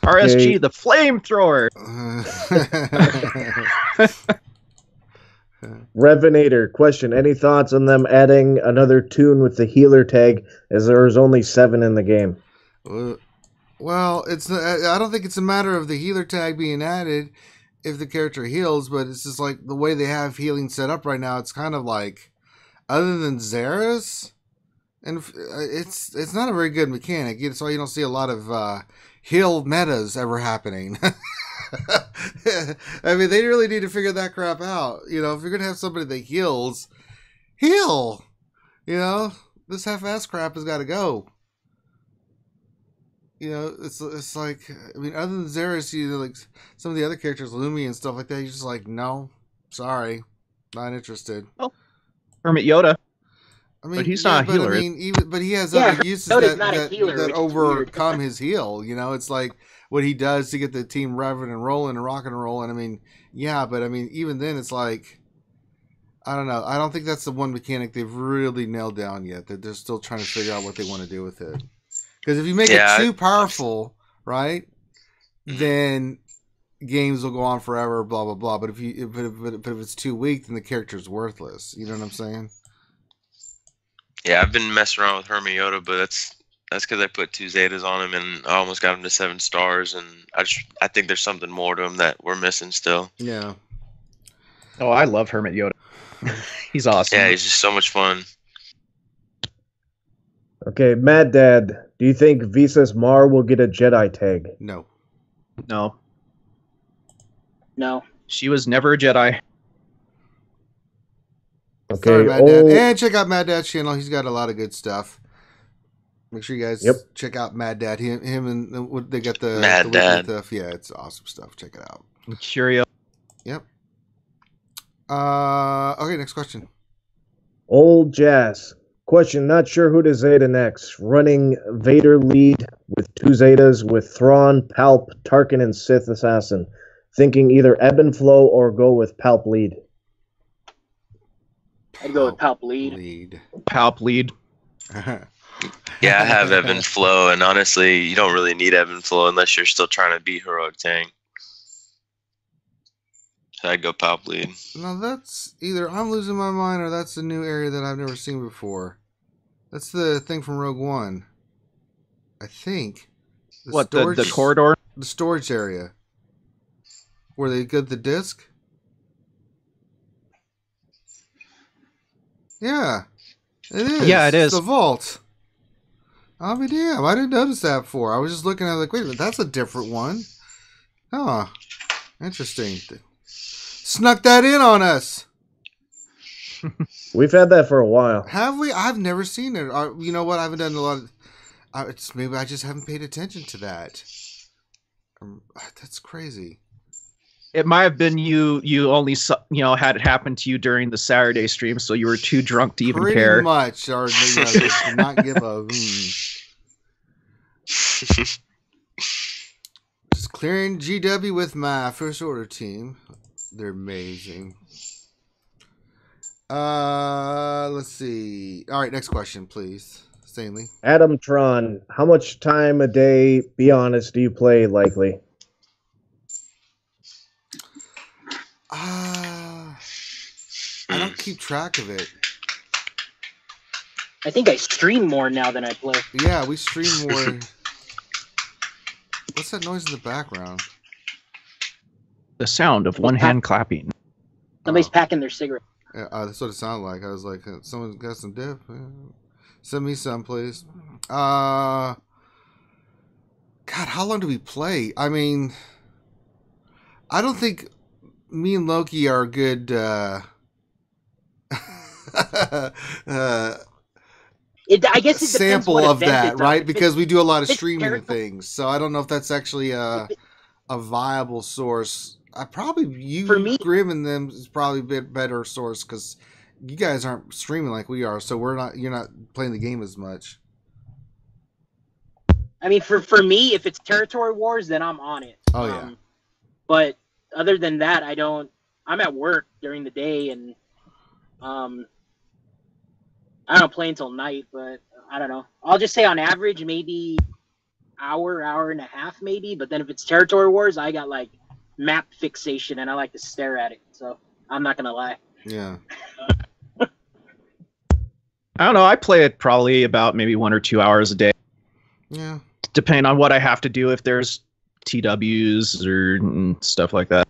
Speaker 5: RSG, the flamethrower.
Speaker 3: Revenator, question. Any thoughts on them adding another tune with the healer tag, as there is only 7 in the game?
Speaker 1: Well, I don't think it's a matter of the healer tag being added if the character heals, but it's just like the way they have healing set up right now. It's kind of like, other than Xera's, and it's not a very good mechanic. That's why you don't see a lot of heal metas ever happening. I mean, they really need to figure that crap out. If you're gonna have somebody that heals, heal. This half-ass crap has got to go. It's like, I mean, other than Xera's, like some of the other characters, Lumi and stuff like that, you're just like, no, sorry, not interested.
Speaker 5: Oh, Hermit Yoda.
Speaker 1: I mean,
Speaker 5: but he's not a healer.
Speaker 1: I mean, but he has other uses that overcome his heal. It's like what he does to get the team revving and rolling and rocking and rolling. I mean, yeah, but I mean, even then, it's like, I don't know. I don't think that's the one mechanic they've really nailed down yet. That they're still trying to figure out what they want to do with it. Because if you make it too powerful, right, then games will go on forever, blah blah blah. But if it's too weak, then the character's worthless. You know what I'm saying?
Speaker 4: Yeah, I've been messing around with Hermit Yoda, but that's because I put 2 Zetas on him, and I almost got him to 7 stars. And I think there's something more to him that we're missing still.
Speaker 1: Yeah.
Speaker 5: Oh, I love Hermit Yoda. He's awesome.
Speaker 4: Yeah, he's just so much fun.
Speaker 3: Okay, Mad Dad, do you think Visas Mar will get a Jedi tag?
Speaker 1: No.
Speaker 2: No.
Speaker 5: She was never a Jedi.
Speaker 3: Okay.
Speaker 1: Sorry, Mad Dad. And check out Mad Dad's channel. He's got a lot of good stuff. Make sure you guys check out Mad Dad. Him and they got the
Speaker 4: Mad Dad
Speaker 1: stuff. Yeah, it's awesome stuff. Check it out.
Speaker 5: Curio.
Speaker 1: Yep. Okay, next question.
Speaker 3: Old Jazz. Question, not sure who to Zeta next. Running Vader lead with 2 Zetas with Thrawn, Palp, Tarkin, and Sith Assassin. Thinking either ebb and flow or go with Palp lead.
Speaker 2: I'd go with Palp lead.
Speaker 5: Palp lead.
Speaker 4: Yeah, I have ebb and flow, and honestly, you don't really need ebb and flow unless you're still trying to beat heroic tank. So I'd go Palp lead.
Speaker 1: No, that's either I'm losing my mind or that's a new area that I've never seen before. That's the thing from Rogue One. I think.
Speaker 5: The corridor?
Speaker 1: The storage area. Where they get the disc? Yeah. It is.
Speaker 5: Yeah, it is.
Speaker 1: It's the vault. I'll be damn. I didn't notice that before. I was just looking at it like, wait a minute, that's a different one. Huh. Interesting. Snuck that in on us.
Speaker 3: We've had that for a while.
Speaker 1: Have we? I've never seen it. You know what? I haven't done a lot of... it's maybe I just haven't paid attention to that. That's crazy.
Speaker 5: It might have been you only saw, had it happen to you during the Saturday stream, so you were too drunk to even care.
Speaker 1: Pretty much. Or maybe I did not give a... Just clearing GW with my First Order team. They're amazing. Let's see. All right, next question, please. Stanley.
Speaker 3: Adam Tron, how much time a day, be honest, do you play likely?
Speaker 1: I don't keep track of it.
Speaker 2: I think I stream more now than I play.
Speaker 1: Yeah, we stream more. What's that noise in the background?
Speaker 5: The sound of one hand clapping.
Speaker 2: Somebody's packing their cigarette.
Speaker 1: Yeah, that's what it sounded like. I was like, someone got some dip? Send me some, please. God, how long do we play? I mean, I don't think me and Loki are a good
Speaker 2: I guess it
Speaker 1: sample
Speaker 2: what
Speaker 1: of that,
Speaker 2: it's
Speaker 1: right?
Speaker 2: on.
Speaker 1: Because we do a lot of streaming
Speaker 2: terrible.
Speaker 1: things. So I don't know if that's actually a viable source.
Speaker 2: For me,
Speaker 1: Grim and them is probably a bit better source because you guys aren't streaming like we are, so you're not playing the game as much.
Speaker 2: I mean, for me, if it's territory wars, then I'm on it.
Speaker 1: Oh yeah.
Speaker 2: But other than that, I'm at work during the day, and I don't play until night. But I don't know. I'll just say on average, maybe hour and a half, maybe. But then if it's territory wars, I got like map fixation, and I like to stare at it. So I'm not gonna lie.
Speaker 1: Yeah.
Speaker 5: I don't know. I play it probably about maybe 1 or 2 hours a day.
Speaker 1: Yeah.
Speaker 5: Depending on what I have to do, if there's TWs or stuff like that.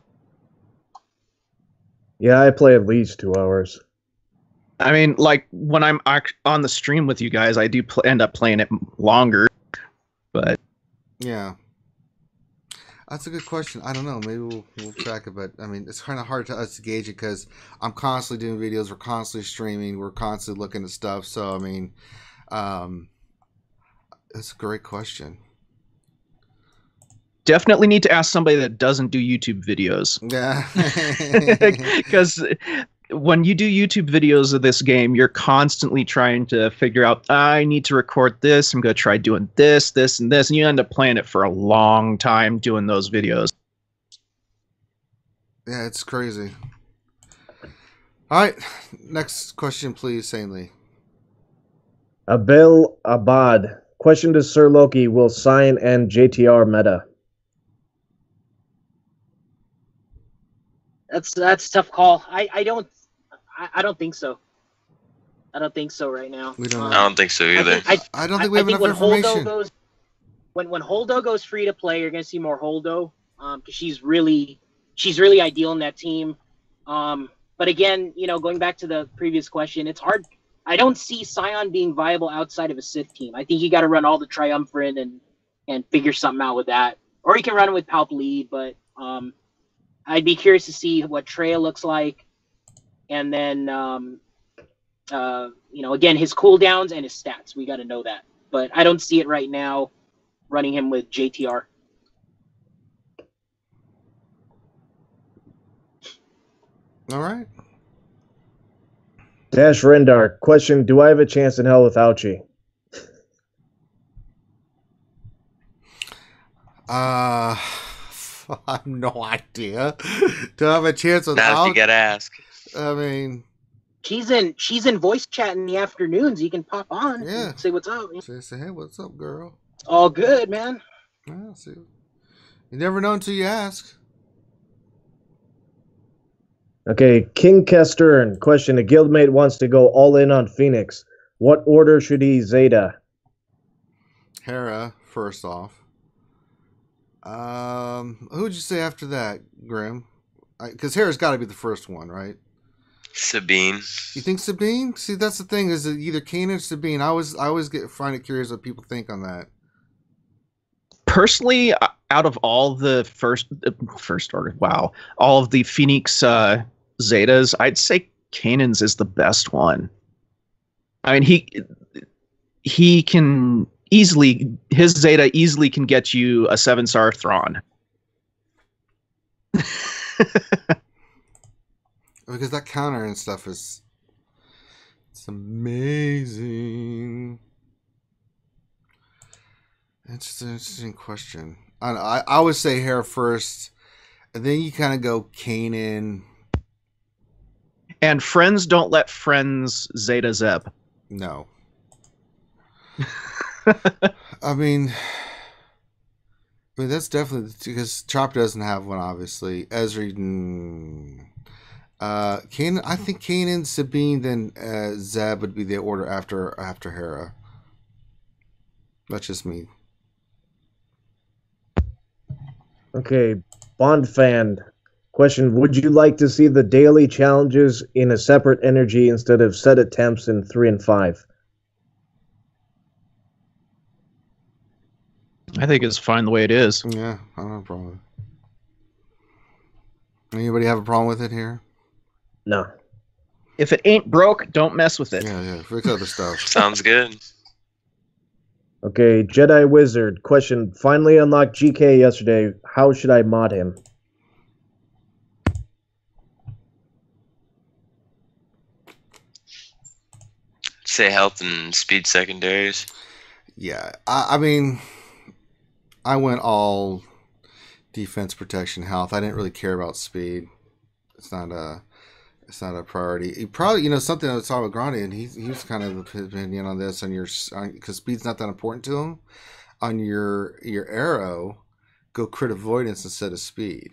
Speaker 3: Yeah, I play at least 2 hours.
Speaker 5: I mean, like when I'm on the stream with you guys, I do end up playing it longer. But
Speaker 1: yeah, that's a good question. I don't know. Maybe we'll track it, but I mean, it's kind of hard to us to gauge it because I'm constantly doing videos. We're constantly streaming. We're constantly looking at stuff. So I mean, that's a great question.
Speaker 5: Definitely need to ask somebody that doesn't do YouTube videos.
Speaker 1: Yeah,
Speaker 5: because when you do YouTube videos of this game, you're constantly trying to figure out, I need to record this. I'm going to try doing this, this, and this. And you end up playing it for a long time doing those videos.
Speaker 1: Yeah, it's crazy. All right. Next question, please, Sanely.
Speaker 3: Abel Abad. Question to Sir Loki. Will Sion and JTR meta?
Speaker 2: That's a tough call. I don't think so. I don't think so right now.
Speaker 1: We don't.
Speaker 4: I don't think so either.
Speaker 1: I don't think we have enough
Speaker 2: when
Speaker 1: information.
Speaker 2: Holdo goes, when Holdo goes free to play, you're gonna see more Holdo, because she's really ideal in that team. But again, going back to the previous question, it's hard. I don't see Sion being viable outside of a Sith team. I think you got to run all the Triumvirate and figure something out with that, or you can run it with Palp lead. But I'd be curious to see what Traya looks like, and then again, his cooldowns and his stats. We got to know that, but I don't see it right now. Running him with JTR.
Speaker 1: All right.
Speaker 3: Dash Rendar, question, do I have a chance in hell without you?
Speaker 1: I have no idea. Do I have a chance
Speaker 4: Now
Speaker 1: without?
Speaker 4: you gotta ask.
Speaker 1: I mean,
Speaker 2: She's in voice chat in the afternoons. You can pop on
Speaker 1: Yeah.
Speaker 2: and say what's up.
Speaker 1: say, hey, what's up, girl?
Speaker 2: It's all good, man.
Speaker 1: Yeah, see, you never know until you ask.
Speaker 3: Okay, King Kestern, question, a guildmate wants to go all in on Phoenix. What order should he Zeta?
Speaker 1: Hera, first off. Who would you say after that, Grim? Because Hera's got to be the first one, right?
Speaker 4: Sabine.
Speaker 1: You think Sabine? See, that's the thing. Is it either Kanan or Sabine? I always find it curious what people think on that.
Speaker 5: Personally, out of all the first order, wow, all of the Phoenix Zetas, I'd say Kanan's is the best one. I mean, he can easily, his Zeta easily can get you a 7-star Thrawn.
Speaker 1: Because that counter and stuff it's amazing. It's an interesting question. I would say Hera first, and then you kind of go Kanan.
Speaker 5: And friends don't let friends Zeta Zeb.
Speaker 1: No. I mean, that's definitely because Chop doesn't have one, obviously. Ezri, Kanan. I think Kanan, Sabine, then Zeb would be the order after Hera. That's just me.
Speaker 3: Okay, Bond fan, question, would you like to see the daily challenges in a separate energy instead of set attempts in 3 and 5?
Speaker 5: I think it's fine the way it is.
Speaker 1: Yeah, I don't have a problem with it. Anybody have a problem with it here?
Speaker 3: No.
Speaker 5: If it ain't broke, don't mess with it.
Speaker 1: Yeah, fix other stuff.
Speaker 4: Sounds good.
Speaker 3: Okay, Jedi Wizard, question, finally unlocked GK yesterday. How should I mod him?
Speaker 4: Say health and speed secondaries.
Speaker 1: Yeah, I mean, I went all defense, protection, health. I didn't really care about speed. It's not a priority. He probably, something I was talking with Grande, and he was kind of his opinion on this because speed's not that important to him. On your arrow, go crit avoidance instead of speed,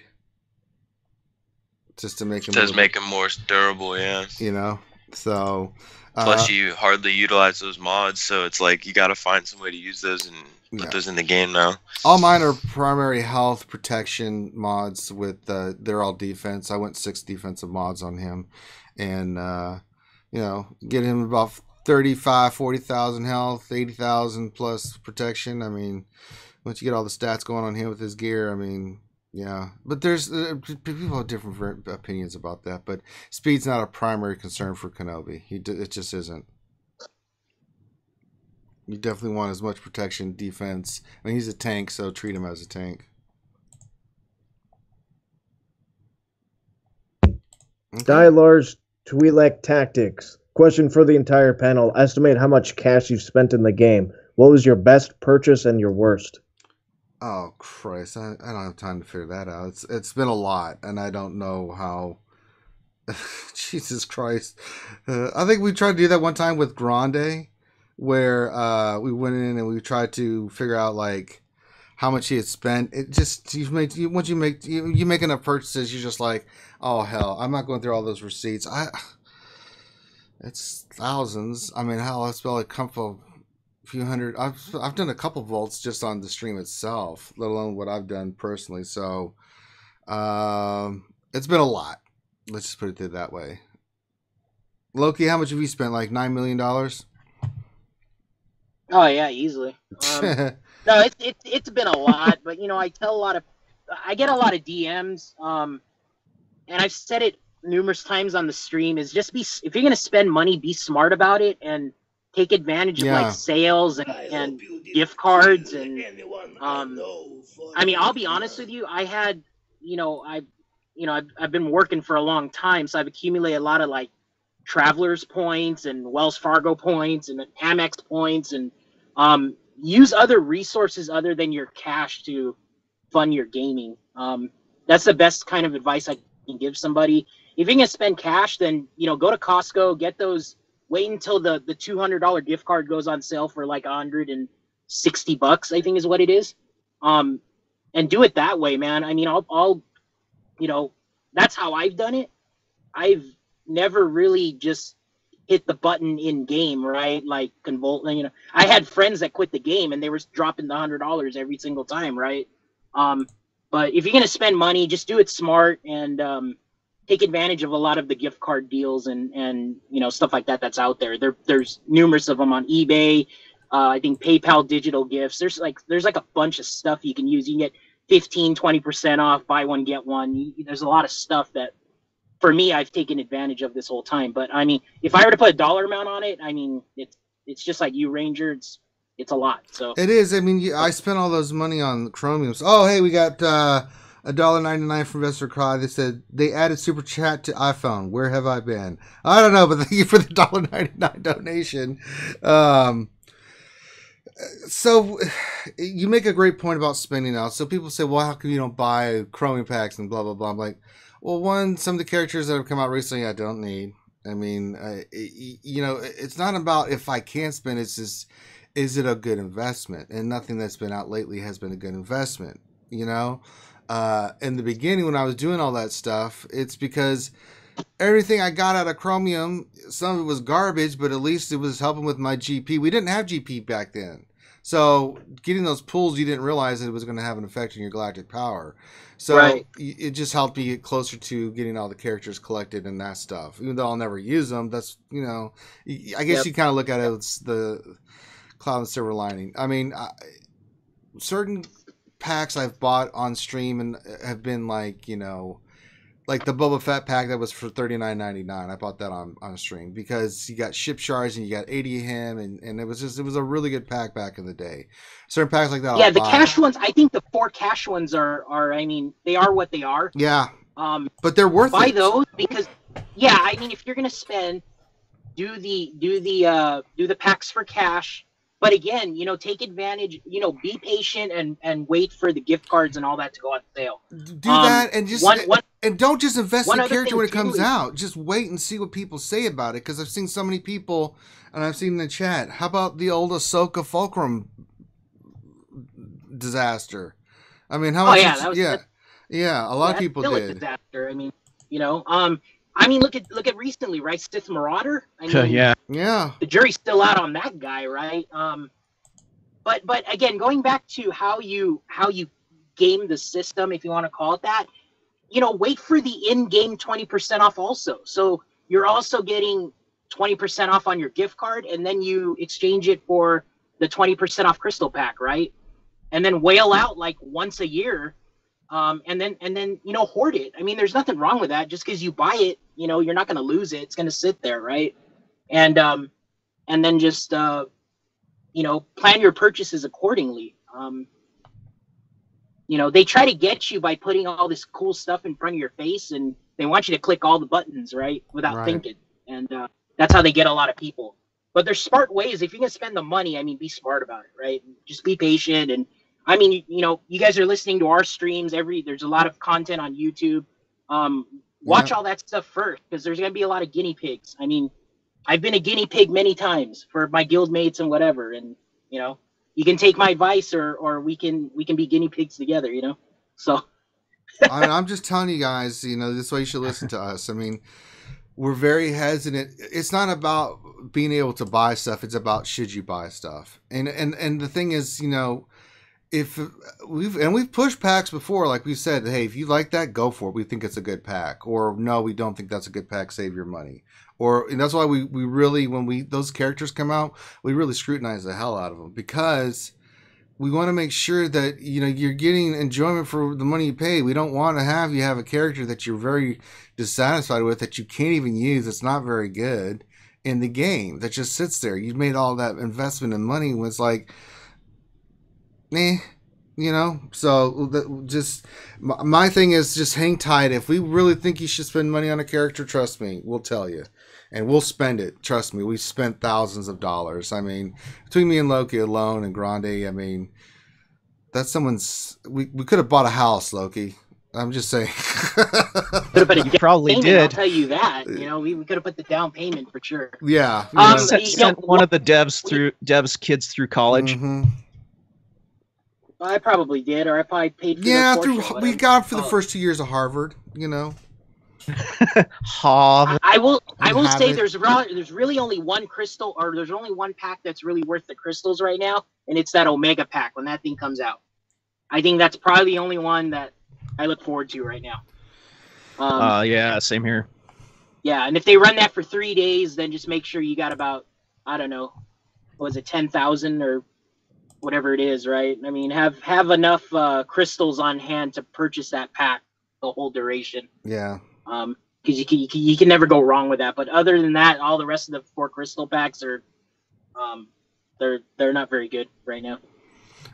Speaker 1: just to make him.
Speaker 4: It does make him more durable, yeah.
Speaker 1: So.
Speaker 4: Plus, you hardly utilize those mods, so it's like you got to find some way to use those and put those in the game now.
Speaker 1: All mine are primary health protection mods with they're all defense. I went 6 defensive mods on him, and get him about 35, 40,000 health, 80,000 plus protection. I mean, once you get all the stats going on him with his gear, I mean. Yeah, but there's people have different opinions about that. But speed's not a primary concern for Kenobi. It just isn't. You definitely want as much protection, defense. I mean, he's a tank, so treat him as a tank. Okay.
Speaker 3: Dilar's Twi'lek Tactics. Question for the entire panel. Estimate how much cash you've spent in the game. What was your best purchase and your worst?
Speaker 1: Oh Christ! I don't have time to figure that out. It's been a lot, and I don't know how. Jesus Christ! I think we tried to do that one time with Grande, where we went in and we tried to figure out like how much he had spent. It just once you make enough purchases, you're just like, oh hell, I'm not going through all those receipts. It's thousands. I mean, hell, I spent like a few hundred. I've done a couple volts just on the stream itself, let alone what I've done personally. So it's been a lot. Let's just put it that way. Loki, how much have you spent? Like $9 million?
Speaker 2: Oh yeah, easily. No, it's been a lot, but I get a lot of DMs, and I've said it numerous times on the stream. Is just if you're gonna spend money, be smart about it and take advantage of like sales and gift cards and I mean, I'll be honest with you. I had I've been working for a long time, so I've accumulated a lot of like Travelers points and Wells Fargo points and Amex points, and use other resources other than your cash to fund your gaming. That's the best kind of advice I can give somebody. If you're gonna spend cash, then go to Costco, get those. Wait until the $200 gift card goes on sale for like $160, I think is what it is. And do it that way, man. I mean, I'll that's how I've done it. I've never really just hit the button in game, right? Like I had friends that quit the game and they were dropping the $100 every single time, right? But if you're gonna spend money, just do it smart and take advantage of a lot of the gift card deals and stuff like that that's out there. There's numerous of them on eBay. I think PayPal digital gifts. There's like a bunch of stuff you can use. You can get 15-20% off, buy one get one. There's a lot of stuff that, for me, I've taken advantage of this whole time. But I mean, if I were to put a dollar amount on it, I mean, it's just like you, Ranger. It's a lot. So
Speaker 1: it is. I mean, I spent all those money on chromiums. Oh, hey, we got $1.99 from Investor Cry. They said they added super chat to iPhone. Where have I been? I don't know, but thank you for the $1.99 donation. So you make a great point about spending out. So people say, well, how come you don't buy chromium packs and blah, blah, blah. I'm like, well, one, some of the characters that have come out recently, I don't need. I mean, it's not about if I can spend. It's just, is it a good investment? And nothing that's been out lately has been a good investment. In the beginning when I was doing all that stuff, it's because everything I got out of chromium, some of it was garbage, but at least it was helping with my GP. We didn't have GP back then. So getting those pulls, you didn't realize that it was going to have an effect on your galactic power. So right. It just helped me get closer to getting all the characters collected and that stuff. Even though I'll never use them, that's, I guess you kind of look at it as the cloud and silver lining. I mean, certain packs I've bought on stream and have been like, like the Boba Fett pack that was for $39.99. I bought that on stream because you got ship shards and you got 80 of him, and it was a really good pack back in the day. Certain packs like that.
Speaker 2: Yeah, the cash ones. I think the 4 cash ones are. I mean, they are what they are.
Speaker 1: Yeah. But they're worth it.
Speaker 2: Buy those because, yeah, I mean, if you're gonna spend, do the packs for cash. But again, take advantage, be patient and wait for the gift cards and all that to go on sale.
Speaker 1: Do that and just and don't just invest in the character when it comes out. Just wait and see what people say about it. Because I've seen so many people, and I've seen in the chat, how about the old Ahsoka Fulcrum disaster? I mean, how much? Yeah, a lot of people did.
Speaker 2: A disaster. I mean, look at recently, right? Sith Marauder. I mean,
Speaker 1: yeah.
Speaker 2: The jury's still out on that guy, right? But again, going back to how you game the system, if you want to call it that, wait for the in-game 20% off also. So you're also getting 20% off on your gift card, and then you exchange it for the 20% off crystal pack, right? And then whale out like once a year. And then hoard it. I mean, there's nothing wrong with that. Just because you buy it, you're not going to lose it. It's going to sit there, right? And then just plan your purchases accordingly. They try to get you by putting all this cool stuff in front of your face, and they want you to click all the buttons, right, without thinking. And that's how they get a lot of people. But there's smart ways. If you're going to spend the money, I mean, be smart about it, right? Just be patient. And I mean, you guys are listening to our streams. There's a lot of content on YouTube. Watch all that stuff first, because there's going to be a lot of guinea pigs. I mean, I've been a guinea pig many times for my guild mates and whatever. And, you can take my advice or we can be guinea pigs together, So
Speaker 1: I'm just telling you guys, this way you should listen to us. I mean, we're very hesitant. It's not about being able to buy stuff. It's about should you buy stuff. And the thing is, if we've pushed packs before, like we said, hey, if you like that, go for it. We think it's a good pack. Or no, we don't think that's a good pack. Save your money. And that's why we really, when those characters come out, we really scrutinize the hell out of them, because we want to make sure that you're getting enjoyment for the money you pay. We don't want to have you have a character that you're very dissatisfied with, that you can't even use. That's not very good in the game. That just sits there. You've made all that investment in money when it's like, So just my thing is just hang tight. If we really think you should spend money on a character, trust me, we'll tell you. and we'll spend it. Trust me, we've spent thousands of dollars. I mean, between me and Loki alone and Grande, I mean, that's someone's. We could have bought a house, Loki. I'm just saying.
Speaker 5: You probably did.
Speaker 2: I'll tell you that. You know, we could have put the down payment for sure.
Speaker 1: Yeah.
Speaker 5: Sent one of the devs kids through college.
Speaker 1: Mm-hmm.
Speaker 2: I probably did, or I probably paid for
Speaker 1: we got for the first 2 years of Harvard, you know.
Speaker 2: I will say there's really only one crystal, or there's only one pack that's really worth the crystals right now, and it's that Omega pack when that thing comes out. I think that's probably the only one that I look forward to right now.
Speaker 5: Yeah, same here.
Speaker 2: Yeah, and if they run that for 3 days, then just make sure you got about, I don't know, what was it, 10,000 or whatever it is, right? I mean, have enough crystals on hand to purchase that pack the whole duration.
Speaker 1: Yeah.
Speaker 2: Because you can never go wrong with that. But other than that, all the rest of the 4 crystal packs are, they're not very good right now.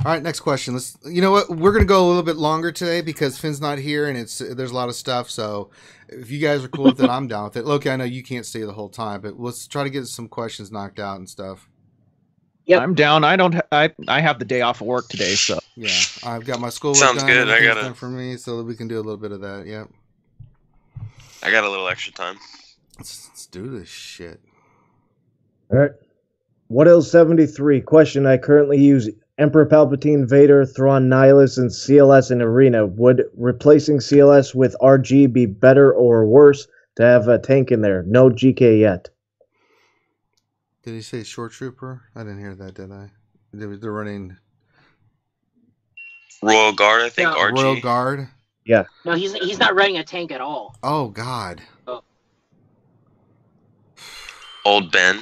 Speaker 1: All right, next question. You know what? We're gonna go a little bit longer today because Finn's not here and there's a lot of stuff. So if you guys are cool with it, I'm down with it. Loki, I know you can't stay the whole time, but let's try to get some questions knocked out and stuff.
Speaker 2: Yep.
Speaker 5: I'm down. I have the day off of work today, so
Speaker 1: yeah, I've got my schoolwork
Speaker 4: Sounds
Speaker 1: done.
Speaker 4: good. I got
Speaker 1: done for me, so that we can do a little bit of that. Yep.
Speaker 4: I got a little extra time.
Speaker 1: Let's do this shit.
Speaker 3: All right. What else? 73 question. I currently use Emperor Palpatine, Vader, Thrawn, Nihilus, and CLS in Arena. Would replacing CLS with RG be better or worse to have a tank in there? No GK yet.
Speaker 1: Did he say Short Trooper? I didn't hear that, did I? They're running
Speaker 4: Royal Guard, I think.
Speaker 2: No.
Speaker 4: RG.
Speaker 1: Royal Guard.
Speaker 3: Yeah.
Speaker 2: No, he's not running a tank at all.
Speaker 1: Oh God.
Speaker 4: Old Ben.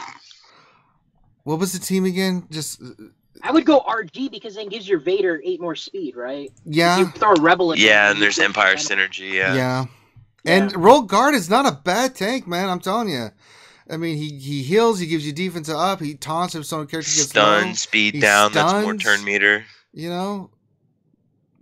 Speaker 1: What was the team again? Just
Speaker 2: I would go RG because then it gives your Vader 8 more speed, right?
Speaker 1: yeah.
Speaker 2: You throw a Rebel in
Speaker 4: Yeah,
Speaker 2: there,
Speaker 4: and there's Empire Synergy. Yeah.
Speaker 1: Yeah. And Royal Guard is not a bad tank, man. I'm telling you. I mean, he heals. He gives you defense up. He taunts if some character gets
Speaker 4: Stun,
Speaker 1: low.
Speaker 4: speed
Speaker 1: He
Speaker 4: down. That's more
Speaker 1: stuns.
Speaker 4: turn meter.
Speaker 1: You know,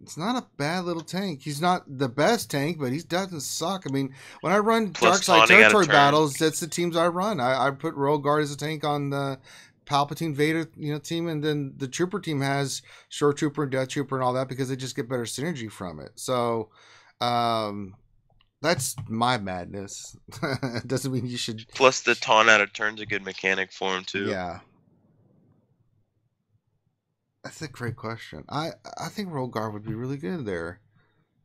Speaker 1: it's not a bad little tank. He's not the best tank, but he doesn't suck. I mean, when I run
Speaker 4: Plus
Speaker 1: Dark Side
Speaker 4: taunting out of
Speaker 1: Territory
Speaker 4: turn.
Speaker 1: battles, that's the teams I run. I put Royal Guard as a tank on the Palpatine Vader team, and then the Trooper team has Short Trooper and Death Trooper and all that because they just get better synergy from it. So, that's my madness. Doesn't mean you should.
Speaker 4: Plus the taunt out of turn's a good mechanic for him too.
Speaker 1: Yeah. That's a great question. I think Royal Guard would be really good there.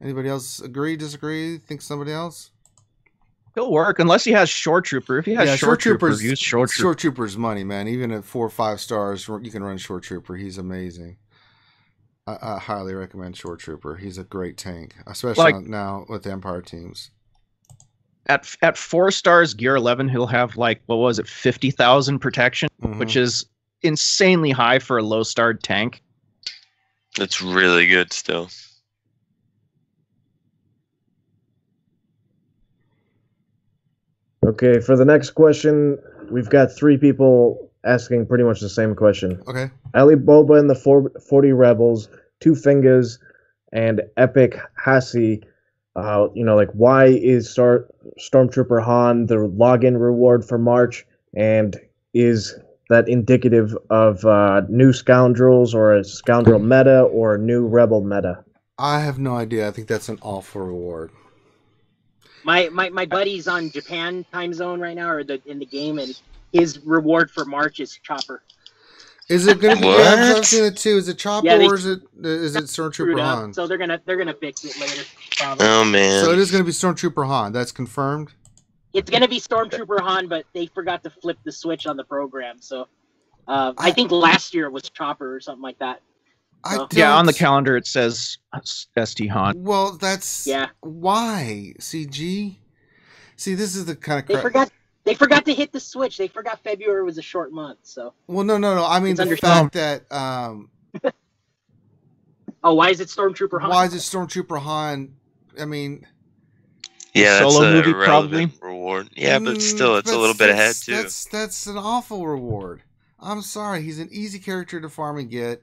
Speaker 1: Anybody else agree, disagree, think somebody else?
Speaker 5: he'll work unless he has Short Trooper. If he has Short Trooper, use Short Trooper.
Speaker 1: Short Trooper's money, man. Even at 4 or 5 stars, you can run Short Trooper. He's amazing. I highly recommend Short Trooper. He's a great tank, especially now with the Empire teams.
Speaker 5: At 4 stars, Gear 11, he'll have 50,000 protection, which is insanely high for a low starred tank.
Speaker 4: That's really good still.
Speaker 3: Okay, for the next question, we've got 3 people asking pretty much the same question.
Speaker 1: Okay.
Speaker 3: Ali Boba and the 40 Rebels, Two Fingers, and Epic Hasi. Why is Stormtrooper Han the login reward for March? And is that indicative of new scoundrels or a scoundrel meta or new rebel meta?
Speaker 1: I have no idea. I think that's an awful reward.
Speaker 2: My buddy's on Japan time zone right now, or in the game, and his reward for March is Chopper.
Speaker 1: Is it going to be?
Speaker 4: What?
Speaker 1: I've seen it too. Is it Chopper or is it Stormtrooper Han?
Speaker 2: So they're gonna fix it later. Probably.
Speaker 4: Oh man!
Speaker 1: So it is going to be Stormtrooper Han. That's confirmed.
Speaker 2: It's gonna be Stormtrooper Han, but they forgot to flip the switch on the program. So I think last year it was Chopper or something like that.
Speaker 5: Yeah, on the calendar it says ST Han.
Speaker 1: Well, that's why CG. See, this is the kind of crap.
Speaker 2: They forgot to hit the switch. They forgot February was a short month. So.
Speaker 1: Well, no. I mean the fact that.
Speaker 2: Oh, why is it Stormtrooper Han?
Speaker 1: Why is it Stormtrooper Han? I mean.
Speaker 4: Yeah, that's
Speaker 5: solo
Speaker 4: a
Speaker 5: movie
Speaker 4: relevant reward. Yeah, but still, it's a little bit ahead too.
Speaker 1: That's an awful reward. I'm sorry. He's an easy character to farm and get.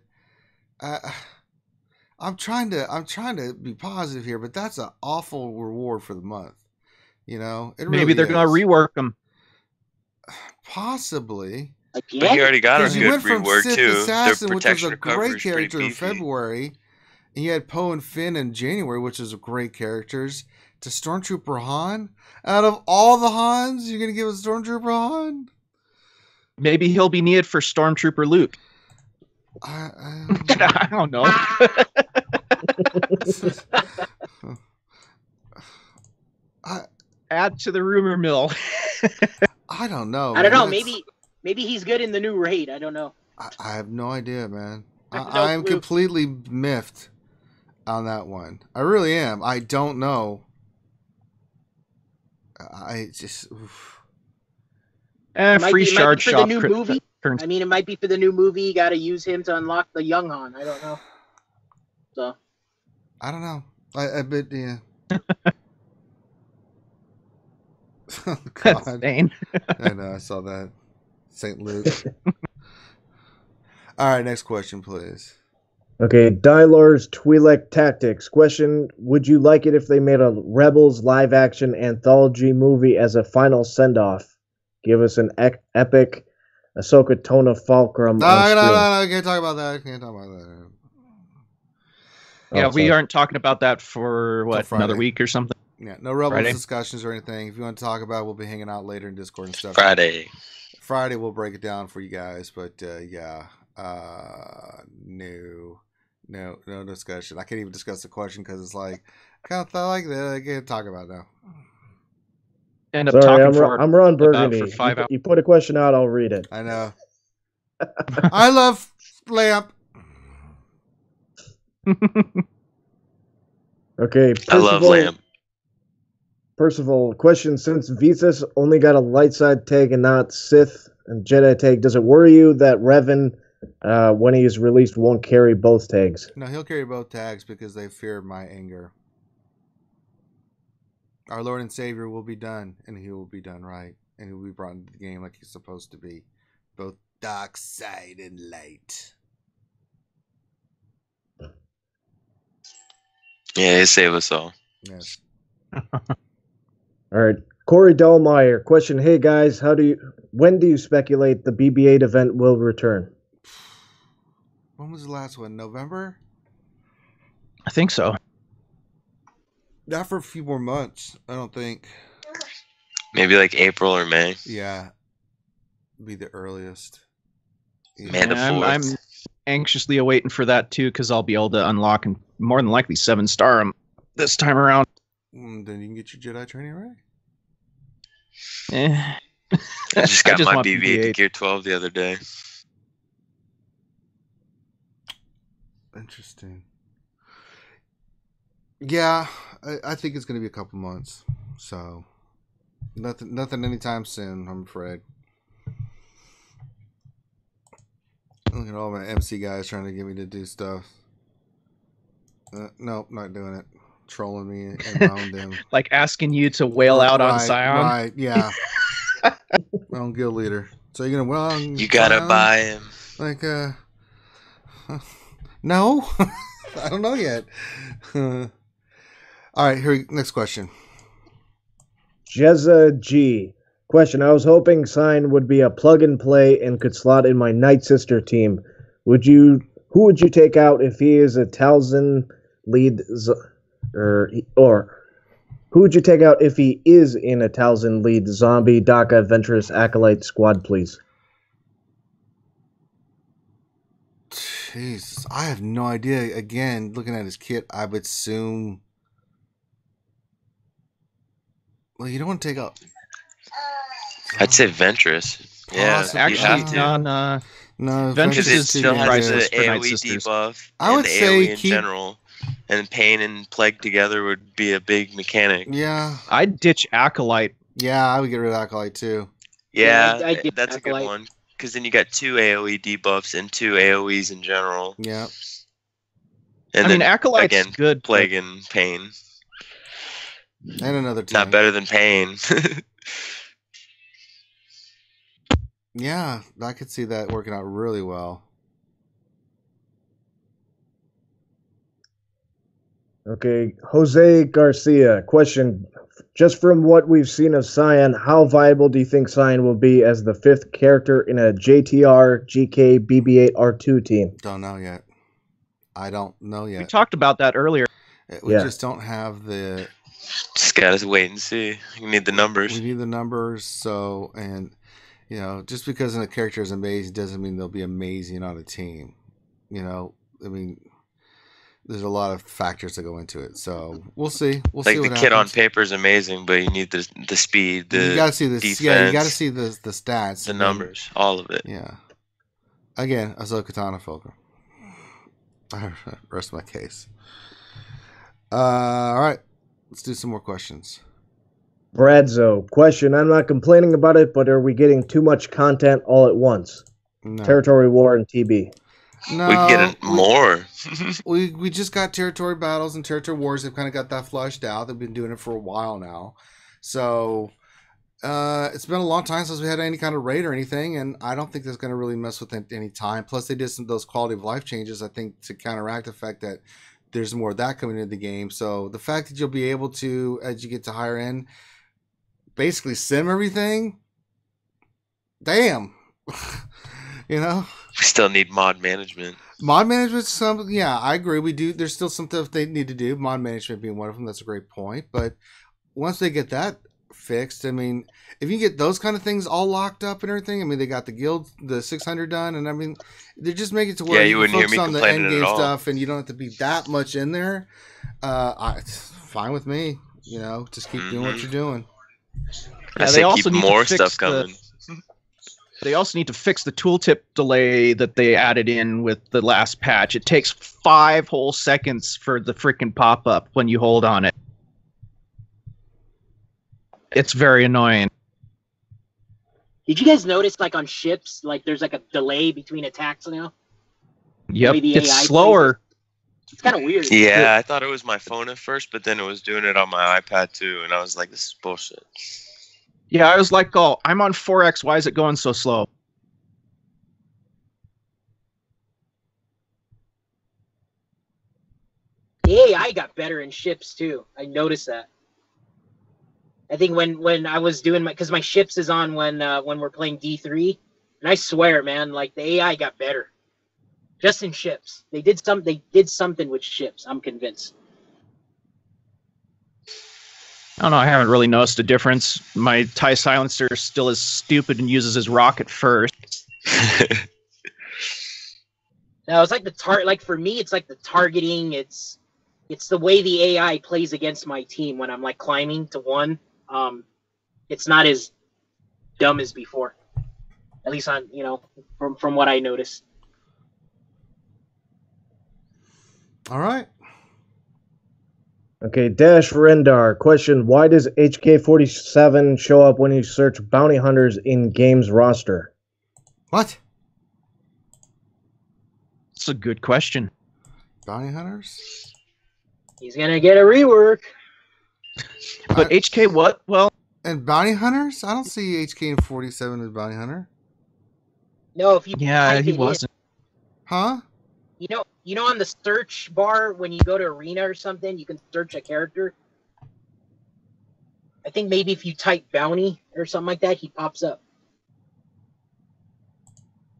Speaker 1: I'm trying to be positive here, but that's an awful reward for the month. You know,
Speaker 5: Maybe they're gonna rework them.
Speaker 2: Like
Speaker 4: But he
Speaker 2: Piet?
Speaker 4: already got a
Speaker 1: Because you
Speaker 4: good
Speaker 1: went from
Speaker 4: rework
Speaker 1: Sith
Speaker 4: too.
Speaker 1: Assassin,
Speaker 4: Their
Speaker 1: which was
Speaker 4: protection
Speaker 1: a
Speaker 4: recovery
Speaker 1: great
Speaker 4: is pretty
Speaker 1: character in
Speaker 4: beefy.
Speaker 1: February, and you had Poe and Finn in January, which is great characters, to Stormtrooper Han. Out of all the Hans, you're gonna give a Stormtrooper Han?
Speaker 5: Maybe he'll be needed for Stormtrooper Luke.
Speaker 1: I
Speaker 5: I don't know. Add to the rumor mill.
Speaker 1: I don't know.
Speaker 2: I don't
Speaker 1: man.
Speaker 2: know. Maybe he's good in the new raid. I don't know.
Speaker 1: I have no idea, man.
Speaker 2: I have no
Speaker 1: I am
Speaker 2: clue.
Speaker 1: completely miffed on that one. I really am. I don't know. I just. Oof.
Speaker 2: It might
Speaker 5: Free
Speaker 2: be
Speaker 5: shard
Speaker 2: for the
Speaker 5: shop.
Speaker 2: new movie. I mean, it might be for the new movie. You got to use him to unlock the young Han. I don't know. So.
Speaker 1: I don't know. I bet, yeah. Oh,
Speaker 5: That's
Speaker 1: God.
Speaker 5: Dane.
Speaker 1: I know, I saw that. St. Luke. All right, next question, please.
Speaker 3: Okay, Dylar's Twi'lek Tactics. Question, would you like it if they made a Rebels live-action anthology movie as a final send-off? Give us an epic Ahsoka Tona Fulcrum
Speaker 1: No,
Speaker 3: on screen.
Speaker 1: no, can't talk about that. Can't talk about that.
Speaker 5: Yeah,
Speaker 3: Oh,
Speaker 5: we
Speaker 3: sorry.
Speaker 5: aren't talking about that for,
Speaker 1: Till
Speaker 5: what,
Speaker 1: Friday.
Speaker 5: another week or something?
Speaker 1: Yeah, no Rebels
Speaker 5: Friday?
Speaker 1: discussions or anything. If you want to talk about it, we'll be hanging out later in Discord and stuff.
Speaker 4: Friday.
Speaker 1: Friday, we'll break it down for you guys. But, yeah, no discussion. I can't even discuss the question because it's like, kind of like that. I can't talk about it now.
Speaker 5: End up
Speaker 3: Sorry,
Speaker 5: talking for
Speaker 3: I'm Ron
Speaker 5: about
Speaker 3: Burgundy.
Speaker 5: for 5 hours.
Speaker 3: You put a question out, I'll read it.
Speaker 1: I know. I love Lamp.
Speaker 3: Okay,
Speaker 4: I love Lamb.
Speaker 3: Percival, question, since Visas only got a light side tag and not Sith and Jedi tag, does it worry you that Revan, when he is released, won't carry both tags?
Speaker 1: No, he'll carry both tags because they fear my anger. Our Lord and Savior will be done, and he will be done right, and he will be brought into the game like he's supposed to be. Both dark side and light.
Speaker 4: Yeah, he save us all.
Speaker 1: Yes.
Speaker 3: All right, Corey Dahlmeyer, question, hey guys, when do you speculate the BB-8 event will return?
Speaker 1: When was the last one? November?
Speaker 5: I think so.
Speaker 1: Not for a few more months, I don't think.
Speaker 4: Maybe like April or May.
Speaker 1: Yeah. Be the earliest. Yeah.
Speaker 4: May the
Speaker 5: I'm
Speaker 4: 4th.
Speaker 5: anxiously awaiting for that too, because I'll be able to unlock and more than likely 7-star him this time around.
Speaker 1: Then you can get your Jedi training right.
Speaker 5: Eh.
Speaker 4: I just got my
Speaker 5: want
Speaker 4: BB-8 to
Speaker 5: BB-8.
Speaker 4: Gear 12 the other day.
Speaker 1: Interesting. Yeah, I think it's going to be a couple months. So, nothing anytime soon, I'm afraid. Look at all my MC guys trying to get me to do stuff. Nope, not doing it. Trolling me and owned him.
Speaker 5: Like asking you to wail out on Sion.
Speaker 1: Right, yeah. Own guild leader. So you're gonna well?
Speaker 4: You gotta
Speaker 1: Sion?
Speaker 4: buy him.
Speaker 1: Like no, I don't know yet. All right, here. Next question.
Speaker 3: Jezza G. Question, I was hoping Sion would be a plug and play and could slot in my Nightsister team. Who would you take out if he is a Talzin lead, or who would you take out if he is in a Talzin lead zombie, DACA, adventurous, acolyte squad, please?
Speaker 1: Jeez, I have no idea. Again, looking at his kit, I would assume. Well, you don't want to take out.
Speaker 4: I'd say Ventress. Yeah,
Speaker 1: Possibly.
Speaker 4: you have
Speaker 5: Actually,
Speaker 4: to.
Speaker 1: No,
Speaker 5: Ventress
Speaker 4: Because it
Speaker 5: is
Speaker 4: still
Speaker 5: too
Speaker 4: has
Speaker 5: priceless
Speaker 4: the
Speaker 5: for
Speaker 4: AoE
Speaker 5: Nightsisters.
Speaker 4: debuff
Speaker 1: I
Speaker 4: and
Speaker 1: would
Speaker 4: the
Speaker 1: say
Speaker 4: AoE in
Speaker 1: keep-
Speaker 4: general. And Pain and Plague together would be a big mechanic.
Speaker 1: Yeah,
Speaker 5: I'd ditch Acolyte.
Speaker 1: yeah, I would get rid of Acolyte too.
Speaker 4: Yeah,
Speaker 2: Yeah, I'd get
Speaker 4: that's a good
Speaker 2: Acolyte.
Speaker 4: one. Because then you got 2 AoE debuffs and 2 AoEs in general.
Speaker 1: Yeah,
Speaker 4: And
Speaker 5: I mean,
Speaker 4: then,
Speaker 5: Acolyte's
Speaker 4: again,
Speaker 5: good.
Speaker 4: Plague and Pain.
Speaker 1: and another team.
Speaker 4: Not better than Pain.
Speaker 1: Yeah, I could see that working out really well.
Speaker 3: Okay, Jose Garcia, question. Just from what we've seen of Sion, how viable do you think Sion will be as the 5th character in a JTR, GK, BB-8, R2 team?
Speaker 1: Don't know yet. I don't know yet.
Speaker 5: We talked about that earlier.
Speaker 1: We just don't have the...
Speaker 4: Just gotta wait and see. You need the numbers.
Speaker 1: We need the numbers, so... And, you know, just because a character is amazing doesn't mean they'll be amazing on a team. You know, I mean... There's a lot of factors that go into it, so we'll see. We'll see what happens.
Speaker 4: The kid on paper is amazing, but you need the speed, the
Speaker 1: you gotta see this.
Speaker 4: defense,
Speaker 1: yeah, you gotta see the stats,
Speaker 4: the numbers, all of it.
Speaker 1: Yeah. Again, Ahsoka Tano Fulcrum. Rest my case. All right, let's do some more questions.
Speaker 3: Bradzo, question. I'm not complaining about it, but are we getting too much content all at once?
Speaker 1: No.
Speaker 3: Territory War and TB.
Speaker 1: No,
Speaker 4: we can get more.
Speaker 1: we just got territory battles and territory wars. They've kind of got that flushed out. They've been doing it for a while now, so it's been a long time since we had any kind of raid or anything, and I don't think that's going to really mess with it any time. Plus, they did some of those quality of life changes, I think, to counteract the fact that there's more of that coming into the game. So the fact that you'll be able to, as you get to higher end, basically sim everything, damn, you know.
Speaker 4: We still need mod management.
Speaker 1: Mod management, I agree. We do. There's still some stuff they need to do. Mod management being one of them. That's a great point. But once they get that fixed, I mean, if you get those kind of things all locked up and everything, I mean, they got the guild, the 600 done, and I mean, they're just making it to where
Speaker 4: you wouldn't hear me
Speaker 1: on the
Speaker 4: complaining
Speaker 1: end game
Speaker 4: at all.
Speaker 1: stuff, and you don't have to be that much in there. It's fine with me. You know, just keep doing what you're doing.
Speaker 4: I say keep more stuff coming.
Speaker 5: They also need to fix the tooltip delay that they added in with the last patch. It takes 5 whole seconds for the freaking pop-up when you hold on it. It's very annoying.
Speaker 2: Did you guys notice, like, on ships, like, there's, like, a delay between attacks now?
Speaker 5: Yep, it's slower.
Speaker 2: It's kind of weird.
Speaker 4: Yeah, I thought it was my phone at first, but then it was doing it on my iPad, too, and I was like, this is bullshit.
Speaker 5: Yeah, I was like, oh, I'm on 4X. Why is it going so slow?
Speaker 2: The AI got better in ships, too. I noticed that. I think when I was doing because my ships is on when we're playing D3, and I swear, man, like the AI got better. Just in ships. They did something with ships, I'm convinced.
Speaker 5: I don't know. I haven't really noticed a difference. My TIE silencer still is stupid and uses his rocket first.
Speaker 2: No, it's like like for me, it's like the targeting. It's the way the AI plays against my team when I'm like climbing to one. It's not as dumb as before. At least on from what I noticed.
Speaker 1: All right.
Speaker 3: Okay, Dash Rendar, question, why does HK47 show up when you search bounty hunters in game's roster?
Speaker 1: What?
Speaker 5: It's a good question.
Speaker 1: Bounty hunters?
Speaker 2: He's going to get a rework.
Speaker 5: But HK what? Well...
Speaker 1: And bounty hunters? I don't see HK47 as bounty hunter.
Speaker 2: No, if you...
Speaker 5: Yeah, he wasn't.
Speaker 1: Huh?
Speaker 2: You know on the search bar when you go to arena or something, you can search a character. I think maybe if you type bounty or something like that, he pops up.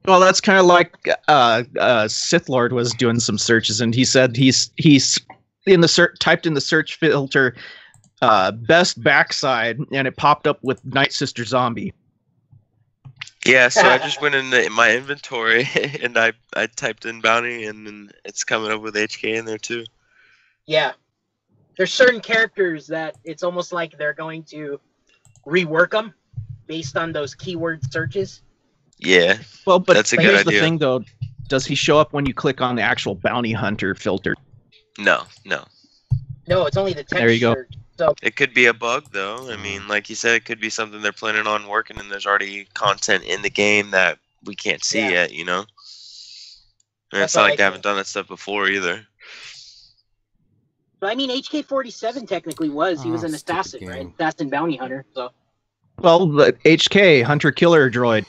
Speaker 5: Well, that's kind of like Sith Lord was doing some searches, and he said he's in the typed in the search filter best backside, and it popped up with Nightsister zombie.
Speaker 4: Yeah, so I just went in my inventory and I typed in bounty, and then it's coming up with HK in there too.
Speaker 2: Yeah. There's certain characters that it's almost like they're going to rework them based on those keyword searches.
Speaker 4: Yeah.
Speaker 5: Well, but
Speaker 4: that's a good
Speaker 5: here's
Speaker 4: idea.
Speaker 5: The thing, though. Does he show up when you click on the actual bounty hunter filter?
Speaker 4: No.
Speaker 2: No, it's only the text
Speaker 5: There you go.
Speaker 2: search. So
Speaker 4: It could be a bug, though. I mean, like you said, it could be something they're planning on working, and there's already content in the game that we can't see yet, you know? And it's not like they haven't done that stuff before, either.
Speaker 2: But I mean, HK47 technically was. He was an assassin, right? Assassin bounty hunter, so...
Speaker 5: Well, the HK, hunter-killer droid.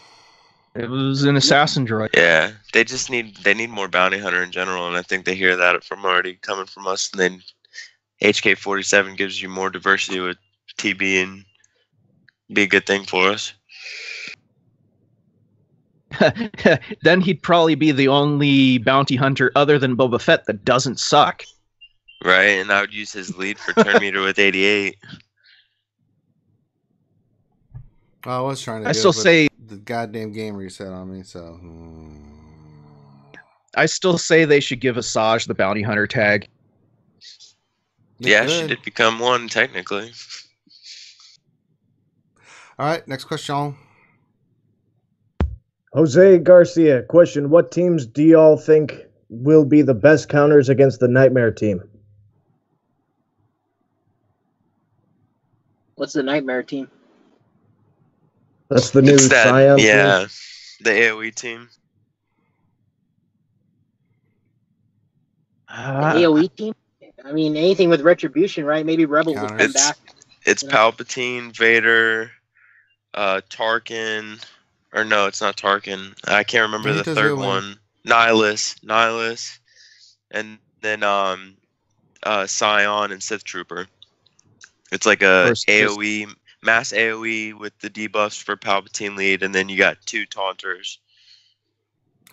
Speaker 5: It was an assassin droid.
Speaker 4: Yeah, they need more bounty hunter in general, and I think they hear that from already coming from us, and then HK47 gives you more diversity with TB and be a good thing for us.
Speaker 5: Then he'd probably be the only bounty hunter other than Boba Fett that doesn't suck.
Speaker 4: Right, and I would use his lead for turn meter with 88.
Speaker 1: I was trying to
Speaker 5: I
Speaker 1: do
Speaker 5: still
Speaker 1: it, but
Speaker 5: say
Speaker 1: the goddamn game reset on me, so...
Speaker 5: I still say they should give Asajj the bounty hunter tag.
Speaker 1: They
Speaker 4: Yeah,
Speaker 1: could.
Speaker 4: she did become one, technically.
Speaker 1: All right, next question.
Speaker 3: Jose Garcia, question: what teams do y'all think will be the best counters against the Nightmare team?
Speaker 2: What's the Nightmare team?
Speaker 3: That's the new Sion team.
Speaker 4: Yeah, the AoE team.
Speaker 2: The AoE team? I mean, anything with Retribution, right? Maybe Rebels will come back.
Speaker 4: It's Palpatine, Vader, Tarkin, or no, it's not Tarkin. I can't remember the third one. Nihilus, and then Sion and Sith Trooper. It's like a AoE, mass AoE with the debuffs for Palpatine lead, and then you got 2 taunters.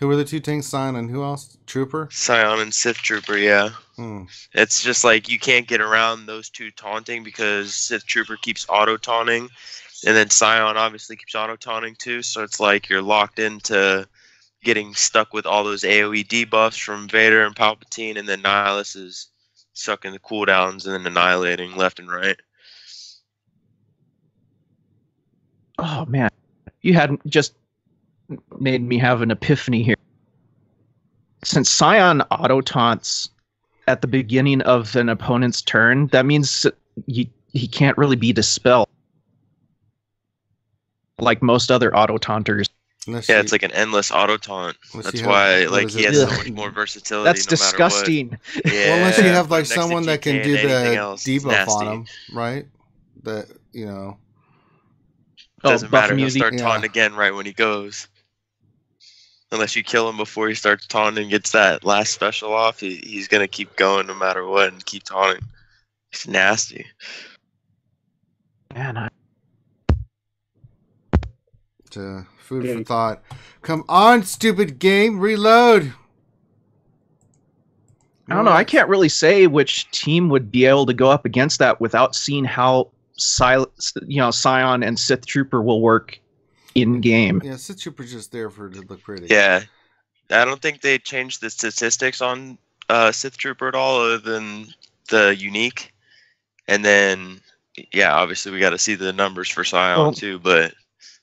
Speaker 1: Who were the 2 tanks? Sion and who else? Trooper?
Speaker 4: Sion and Sith Trooper, yeah. It's just like you can't get around those 2 taunting because Sith Trooper keeps auto-taunting, and then Sion obviously keeps auto-taunting too, so it's like you're locked into getting stuck with all those AoE debuffs from Vader and Palpatine, and then Nihilus is sucking the cooldowns and then annihilating left and right.
Speaker 5: Oh man, you hadn't just made me have an epiphany here. Since Sion auto-taunts at the beginning of an opponent's turn, that means he can't really be dispelled like most other auto-taunters.
Speaker 4: Yeah, it's like an endless auto-taunt. That's why like he has so much more versatility.
Speaker 5: That's
Speaker 4: no
Speaker 5: disgusting.
Speaker 4: Matter what. Yeah,
Speaker 1: well, unless you have like someone that can do the debuff
Speaker 4: nasty.
Speaker 1: on him, right? That, you know.
Speaker 4: Doesn't matter. He'll start taunting again right when he goes. Unless you kill him before he starts taunting and gets that last special off, he's going to keep going no matter what and keep taunting. It's nasty.
Speaker 5: Man,
Speaker 1: food for thought. Come on, stupid game. Reload.
Speaker 5: I don't know. I can't really say which team would be able to go up against that without seeing how Sion and Sith Trooper will work in game.
Speaker 1: Yeah, Sith Trooper's just there to look pretty.
Speaker 4: Yeah, I don't think they changed the statistics on Sith Trooper at all, other than the unique. And then, yeah, obviously we got to see the numbers for Sion too. But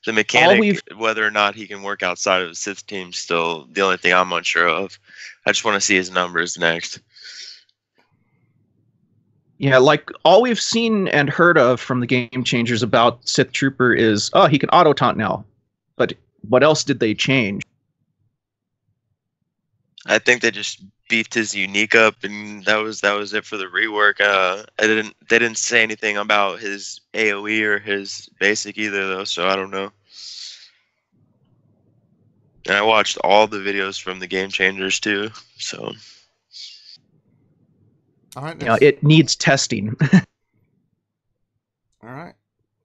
Speaker 4: the mechanic, whether or not he can work outside of the Sith team, still the only thing I'm unsure of. I just want to see his numbers next.
Speaker 5: Yeah, like all we've seen and heard of from the game changers about Sith Trooper is, oh, he can auto taunt now. But what else did they change?
Speaker 4: I think they just beefed his unique up, and that was it for the rework. They didn't say anything about his AoE or his basic either, though. So I don't know. And I watched all the videos from the game changers too. So.
Speaker 1: All right,
Speaker 5: it needs testing.
Speaker 1: All right,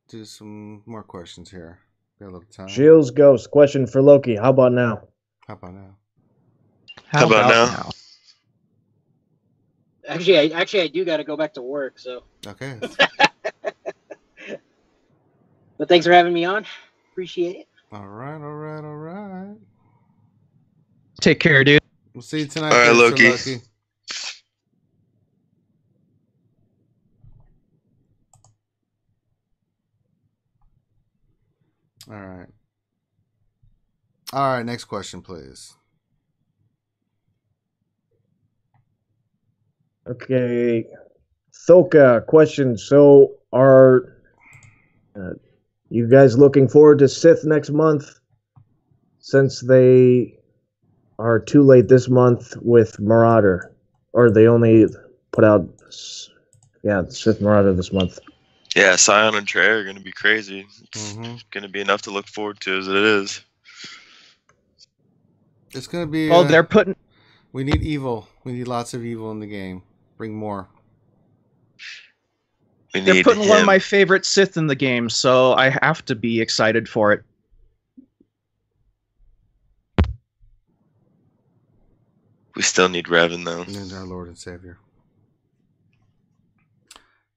Speaker 1: do some more questions here. Got a little time.
Speaker 3: Shields Ghost, question for Loki. How about now?
Speaker 1: How about now?
Speaker 4: How about now?
Speaker 2: Actually, I do got to go back to work. So.
Speaker 1: Okay.
Speaker 2: But thanks for having me on. Appreciate it.
Speaker 1: All right.
Speaker 5: Take care, dude.
Speaker 1: We'll see you tonight.
Speaker 4: All right, Loki. All right, next question, please.
Speaker 3: Okay. Thoka, question. So are you guys looking forward to Sith next month? Since they are too late this month with Marauder. Or they only put out Sith Marauder this month.
Speaker 4: Yeah, Sion and Trey are going to be crazy. It's going to be enough to look forward to as it is.
Speaker 1: It's going to be...
Speaker 5: Well, they're putting...
Speaker 1: We need evil. We need lots of evil in the game. Bring more.
Speaker 5: They're putting one of my favorite Sith in the game, so I have to be excited for it.
Speaker 4: We still need Revan, though.
Speaker 1: And our Lord and Savior.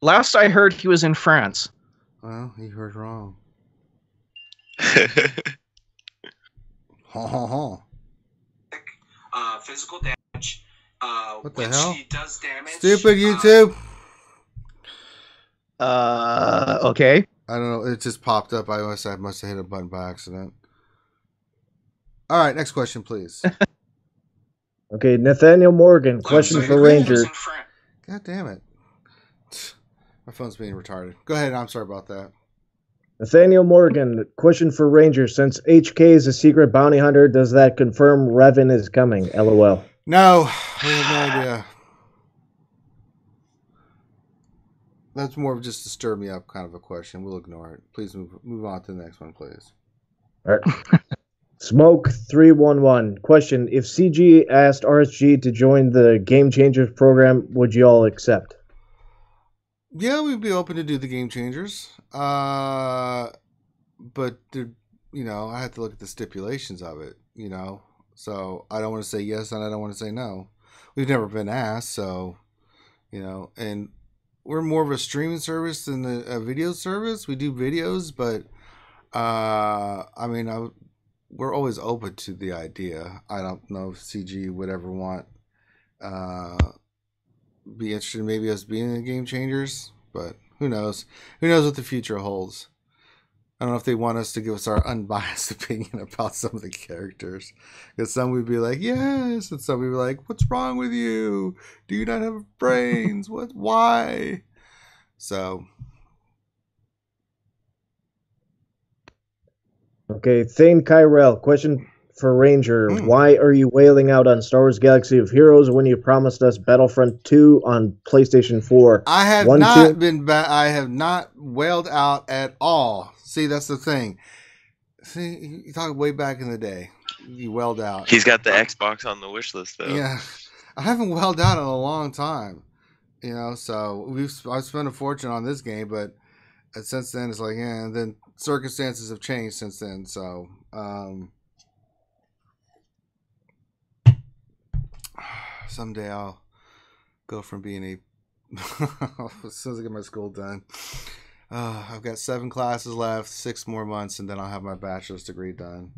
Speaker 5: Last I heard, he was in France.
Speaker 1: Well, he heard wrong.
Speaker 6: Physical damage.
Speaker 1: What the
Speaker 6: when
Speaker 1: hell?
Speaker 6: she does damage,
Speaker 1: Stupid YouTube.
Speaker 5: Okay.
Speaker 1: I don't know. It just popped up. I must have hit a button by accident. All right, next question, please.
Speaker 3: Okay, Nathaniel Morgan, question for Ranger.
Speaker 1: God damn it. My phone's being retarded. Go ahead. I'm sorry about that.
Speaker 3: Nathaniel Morgan, question for Ranger. Since HK is a secret bounty hunter, does that confirm Revan is coming? LOL.
Speaker 1: No, we have no idea. That's more of just to stir me up kind of a question. We'll ignore it. Please move on to the next one, please.
Speaker 3: All right. Smoke 311. Question: if CG asked RSG to join the Game Changers program, would you all accept?
Speaker 1: Yeah, we'd be open to do the Game Changers. But I have to look at the stipulations of it, So I don't want to say yes and I don't want to say no. We've never been asked, so and we're more of a streaming service than a video service. We do videos, but we're always open to the idea. I don't know if CG would ever be interested in maybe us being in the Game Changers, but who knows? Who knows what the future holds? I don't know if they want us to give us our unbiased opinion about some of the characters. Because some would be like, yes, and some would be like, what's wrong with you? Do you not have brains? Why? So.
Speaker 3: Okay, Thane Kyrell, question for Ranger. Why are you wailing out on Star Wars Galaxy of Heroes when you promised us Battlefront 2 on PlayStation 4?
Speaker 1: I have I have not wailed out at all. See, that's the thing. See, you talk way back in the day. You wailed out.
Speaker 4: He's got the Xbox on the wish list, though.
Speaker 1: Yeah. I haven't wailed out in a long time. So I've spent a fortune on this game, but since then it's like, and then circumstances have changed since then. So, someday I'll go from being as soon as I get my school done. I've got 7 classes left, 6 more months, and then I'll have my bachelor's degree done.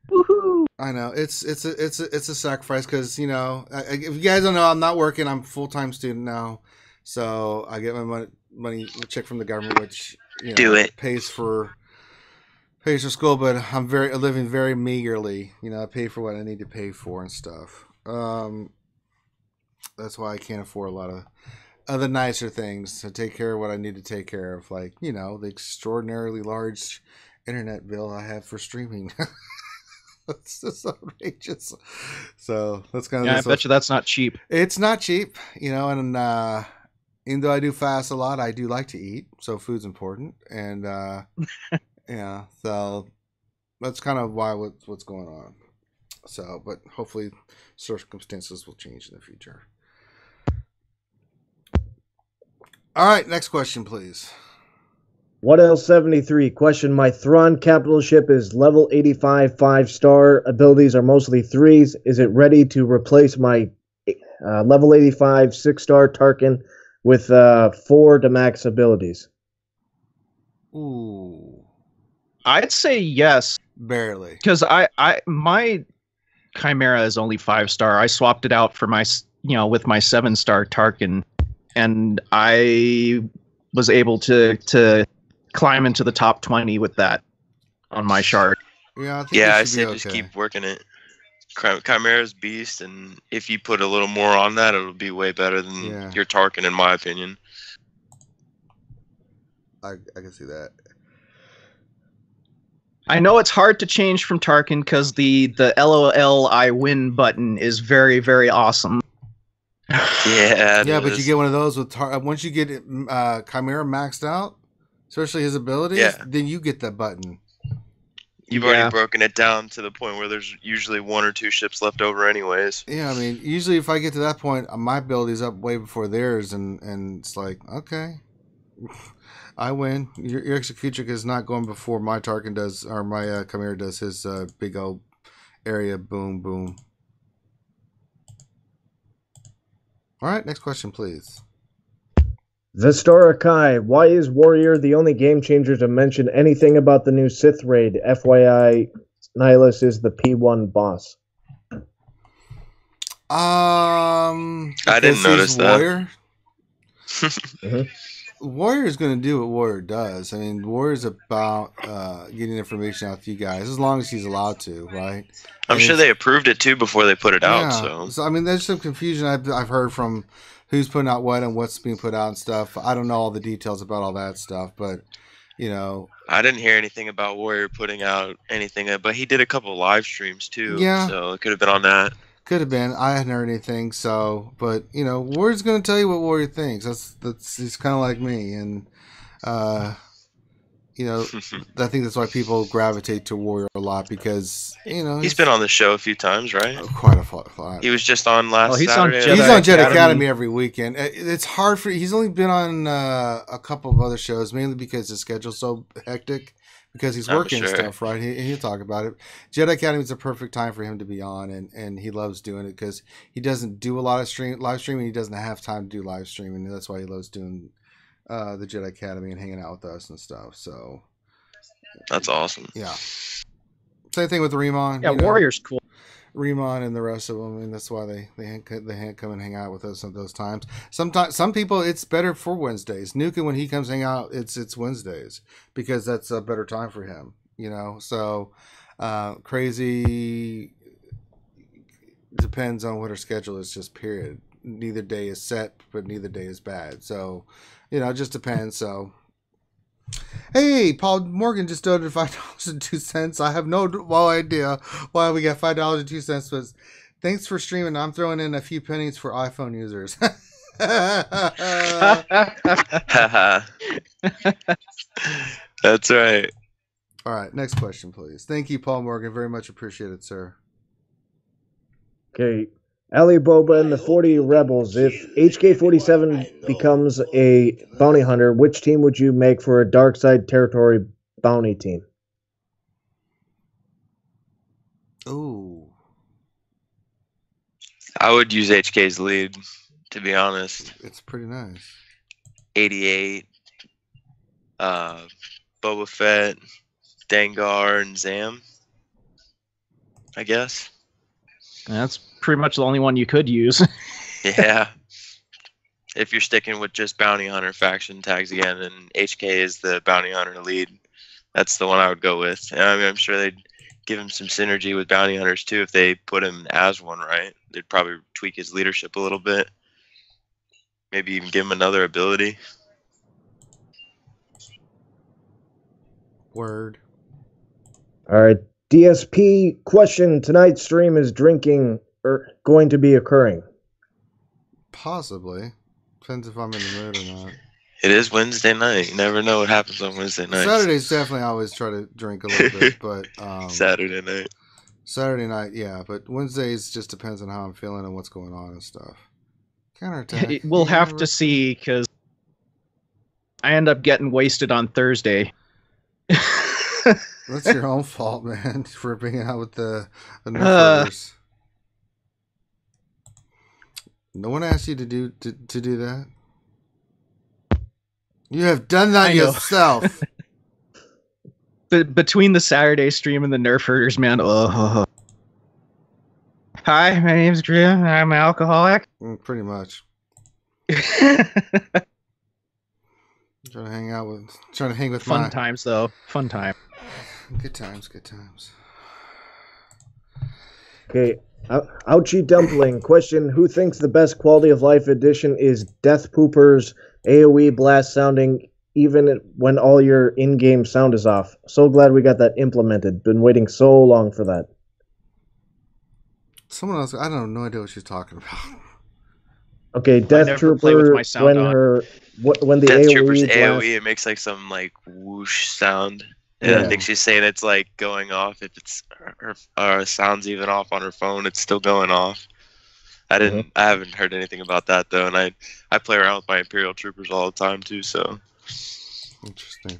Speaker 5: Woohoo!
Speaker 1: I know it's a sacrifice because if you guys don't know, I'm not working. I'm a full-time student now, so I get my money check from the government, which pays for school. But I'm living very meagerly. I pay for what I need to pay for and stuff. That's why I can't afford a lot of other nicer things to take care of what I need to take care of, like the extraordinarily large internet bill I have for streaming. That's just outrageous. So that's kind of
Speaker 5: I bet you that's not cheap.
Speaker 1: It's not cheap, and even though I do fast a lot, I do like to eat, so food's important, and yeah, so that's kind of why what's going on. So, but hopefully circumstances will change in the future. All right, next question, please.
Speaker 3: What else 73? Question: my Thrawn capital ship is level 85, 5-star. Abilities are mostly 3s. Is it ready to replace my level 85, 6-star Tarkin with 4 to max abilities?
Speaker 1: Ooh.
Speaker 5: I'd say yes.
Speaker 1: Barely.
Speaker 5: Because my Chimera is only 5-star. I swapped it out for my with my 7-star Tarkin, and I was able to climb into the top 20 with that on my shard.
Speaker 1: Yeah,
Speaker 4: I say just keep working it. Chimera's beast, and if you put a little more on that, it'll be way better than your Tarkin, in my opinion.
Speaker 1: I can see that.
Speaker 5: I know it's hard to change from Tarkin because the LOL I win button is very, very awesome.
Speaker 4: Yeah,
Speaker 1: but you get one of those with once you get Chimera maxed out, especially his abilities, then you get that button.
Speaker 4: You've already broken it down to the point where there's usually 1 or 2 ships left over anyways.
Speaker 1: Yeah, I mean, usually if I get to that point, my ability's up way before theirs, and it's like, okay. I win. Your Executrix is not going before my Tarkin does, or my Chimera does his big old area boom boom. All right, next question, please.
Speaker 3: Vistara Kai, why is Warrior the only game changer to mention anything about the new Sith raid? FYI, Nihilus is the P1 boss.
Speaker 4: I didn't notice that.
Speaker 1: Warrior. Warrior is going to do what Warrior does. I mean, Warrior's about getting information out to you guys as long as he's allowed to, right?
Speaker 4: I'm sure they approved it too before they put it out. So
Speaker 1: I mean, there's some confusion I've heard from who's putting out what and what's being put out and stuff. I don't know all the details about all that stuff, but you know,
Speaker 4: I didn't hear anything about Warrior putting out anything, but he did a couple live streams too.
Speaker 1: Yeah,
Speaker 4: so it could have been on that.
Speaker 1: Could have been. I hadn't heard anything. So, but you know, Warrior's going to tell you what Warrior thinks. He's kind of like me, and you know, I think that's why people gravitate to Warrior a lot because you know
Speaker 4: he's been on the show a few times, right?
Speaker 1: Quite a lot.
Speaker 4: He was just on last Saturday.
Speaker 1: He's on Jedi Academy every weekend. It's hard for. He's only been on a couple of other shows, mainly because his schedule's so hectic. Because he's working and stuff, right? He'll talk about it. Jedi Academy is a perfect time for him to be on, and he loves doing it because he doesn't do a lot of live streaming. He doesn't have time to do live streaming. That's why he loves doing the Jedi Academy and hanging out with us and stuff. So
Speaker 4: that's awesome.
Speaker 1: Yeah. Same thing with Remon.
Speaker 5: Yeah, Warrior's cool.
Speaker 1: Remon and the rest of them, and that's why they come and hang out with us at those times. Sometimes some people it's better for Wednesdays. Nuka, when he comes hang out, it's Wednesdays because that's a better time for him. You know, so Crazy depends on what her schedule is. Just period. Neither day is set, but neither day is bad. So you know, it just depends. So. Hey, Paul Morgan just donated $5.02. I have no idea why we got $5.02, but thanks for streaming. I'm throwing in a few pennies for iPhone users.
Speaker 4: That's right.
Speaker 1: All right, next question, please. Thank you, Paul Morgan. Very much appreciated, sir.
Speaker 3: Okay. Ali Boba and the 40 Rebels. If HK-47 becomes a bounty hunter, which team would you make for a dark side territory bounty team?
Speaker 1: Ooh.
Speaker 4: I would use HK's lead, to be honest.
Speaker 1: It's pretty nice.
Speaker 4: 88, Boba Fett, Dengar, and Zam, I guess.
Speaker 5: That's pretty much the only one you could use.
Speaker 4: Yeah. If you're sticking with just bounty hunter faction tags again, and HK is the bounty hunter lead, that's the one I would go with. And I mean, I'm sure they'd give him some synergy with bounty hunters too if they put him as one, right? They'd probably tweak his leadership a little bit. Maybe even give him another ability.
Speaker 1: Word.
Speaker 3: All right. DSP question. Tonight's stream is drinking going to be occurring?
Speaker 1: Possibly. Depends if I'm in the mood or not.
Speaker 4: It is Wednesday night. You never know what happens on Wednesday night.
Speaker 1: Saturdays definitely I always try to drink a little bit, but
Speaker 4: Saturday night.
Speaker 1: Saturday night, yeah, but Wednesdays just depends on how I'm feeling and what's going on and stuff. Counterattack.
Speaker 5: We'll have to see because I end up getting wasted on Thursday.
Speaker 1: That's your own fault, man, for being out with the nerfers. No one asked you to do that. You have done that yourself.
Speaker 5: But between the Saturday stream and the nerf herders, man. Hi, my name's Drew. I'm an alcoholic.
Speaker 1: Pretty much. Trying to hang with
Speaker 5: fun times though. Fun time.
Speaker 1: Good times.
Speaker 3: Okay. Ouchie Dumpling question: who thinks the best quality of life edition is Death Pooper's AoE blast sounding even when all your in-game sound is off? So glad we got that implemented. Been waiting so long for that.
Speaker 1: Someone else, I don't have no idea what she's talking about.
Speaker 3: Okay, Death Trooper when the
Speaker 4: Death
Speaker 3: AoE
Speaker 4: Trooper's
Speaker 3: blast...
Speaker 4: AoE, it makes like some like whoosh sound. And I think she's saying it's like going off. If it's her sound's even off on her phone, it's still going off. I haven't heard anything about that though, and I play around with my Imperial Troopers all the time too. So
Speaker 1: Interesting.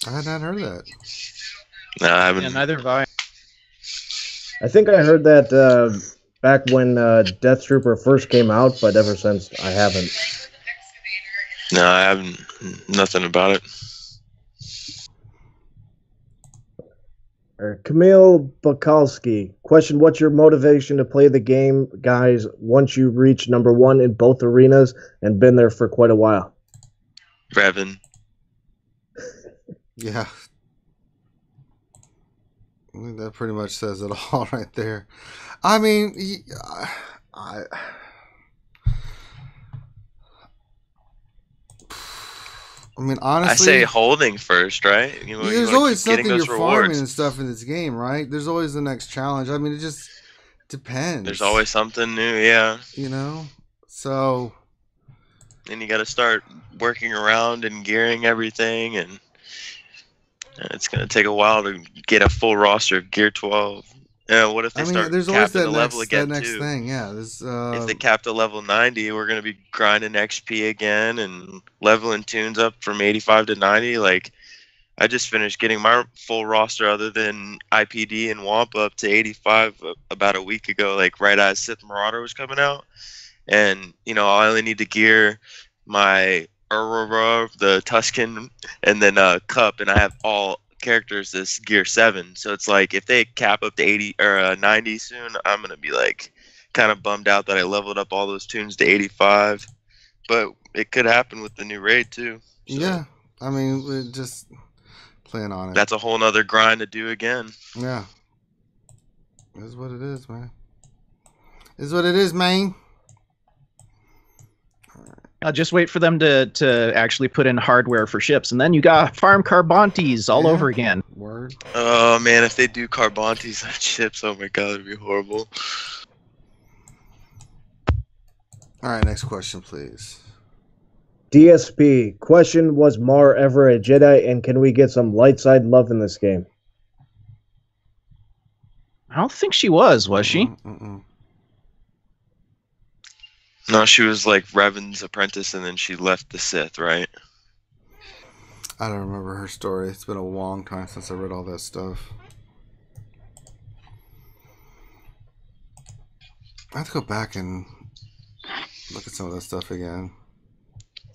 Speaker 1: I had not heard that.
Speaker 4: No, I haven't.
Speaker 5: Yeah, neither have I.
Speaker 3: I think I heard that back when Death Trooper first came out, but ever since I haven't.
Speaker 4: No, I haven't. Nothing about it.
Speaker 3: Camille Bakalski, question, what's your motivation to play the game, guys, once you reach number 1 in both arenas and been there for quite a while?
Speaker 4: Revan.
Speaker 1: Yeah. I think that pretty much says it all right there. I mean, I mean, honestly,
Speaker 4: I say holding first, right?
Speaker 1: there's always something you're farming and stuff in this game, right? There's always the next challenge. I mean, it just depends.
Speaker 4: There's always something new, yeah.
Speaker 1: You know? So...
Speaker 4: And you got to start working around and gearing everything, and it's going to take a while to get a full roster of Gear 12. Yeah, what if they start
Speaker 1: there's always
Speaker 4: capping
Speaker 1: that
Speaker 4: the
Speaker 1: next,
Speaker 4: level again,
Speaker 1: that next
Speaker 4: too?
Speaker 1: thing, yeah.
Speaker 4: If they cap to level 90, we're going to be grinding XP again and leveling tunes up from 85 to 90. Like, I just finished getting my full roster other than IPD and Wamp up to 85 about a week ago, like right as Sith Marauder was coming out. And, I only need to gear my Aurora, the Tusken, and then Cup, and I have all characters this Gear 7. So it's like, if they cap up to 80 or 90 soon, I'm going to be like kind of bummed out that I leveled up all those tunes to 85. But it could happen with the new raid too. So
Speaker 1: yeah. I mean, we're just playing on it.
Speaker 4: that's a whole nother grind to do again.
Speaker 1: Yeah. That's what it is, man. Is what it is, man.
Speaker 5: Just wait for them to actually put in hardware for ships, and then you got farm Carbontes all over again.
Speaker 1: Word.
Speaker 4: Oh man, if they do Carbontes on ships, oh my god, it'd be horrible.
Speaker 1: All right, next question, please.
Speaker 3: DSP, question, was Mar ever a Jedi, and can we get some light side love in this game?
Speaker 5: I don't think she was she?
Speaker 1: Mm-mm.
Speaker 4: No, she was like Revan's apprentice, and then she left the Sith, right?
Speaker 1: I don't remember her story. It's been a long time since I read all that stuff. I have to go back and look at some of that stuff again.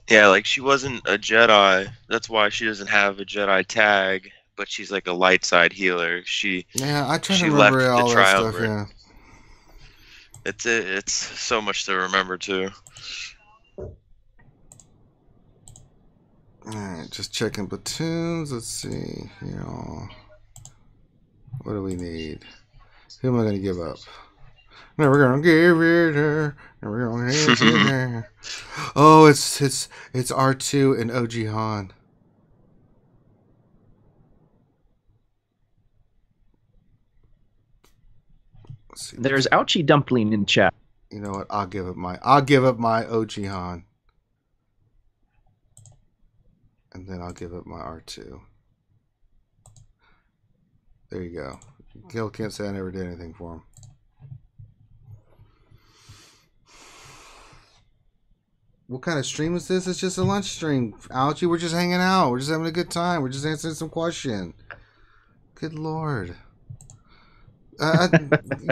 Speaker 4: Yeah, like she wasn't a Jedi. That's why she doesn't have a Jedi tag, but she's like a light side healer.
Speaker 1: Yeah, I try to
Speaker 4: she
Speaker 1: remember
Speaker 4: left
Speaker 1: all
Speaker 4: the
Speaker 1: that stuff.
Speaker 4: Triumvirate.
Speaker 1: Yeah.
Speaker 4: It's so much to remember too.
Speaker 1: Alright, just checking platoons. Let's see. What do we need? Who am I going to give up? Never going to give it her. Never going to give it her. Oh, it's R2 and OG Han.
Speaker 5: There's Ouchie Dumpling in chat.
Speaker 1: You know what? I'll give up my OG Han. And then I'll give up my R2. There you go. Gil can't say I never did anything for him. What kind of stream is this? It's just a lunch stream. Ouchie, we're just hanging out. We're just having a good time. We're just answering some question. Good Lord.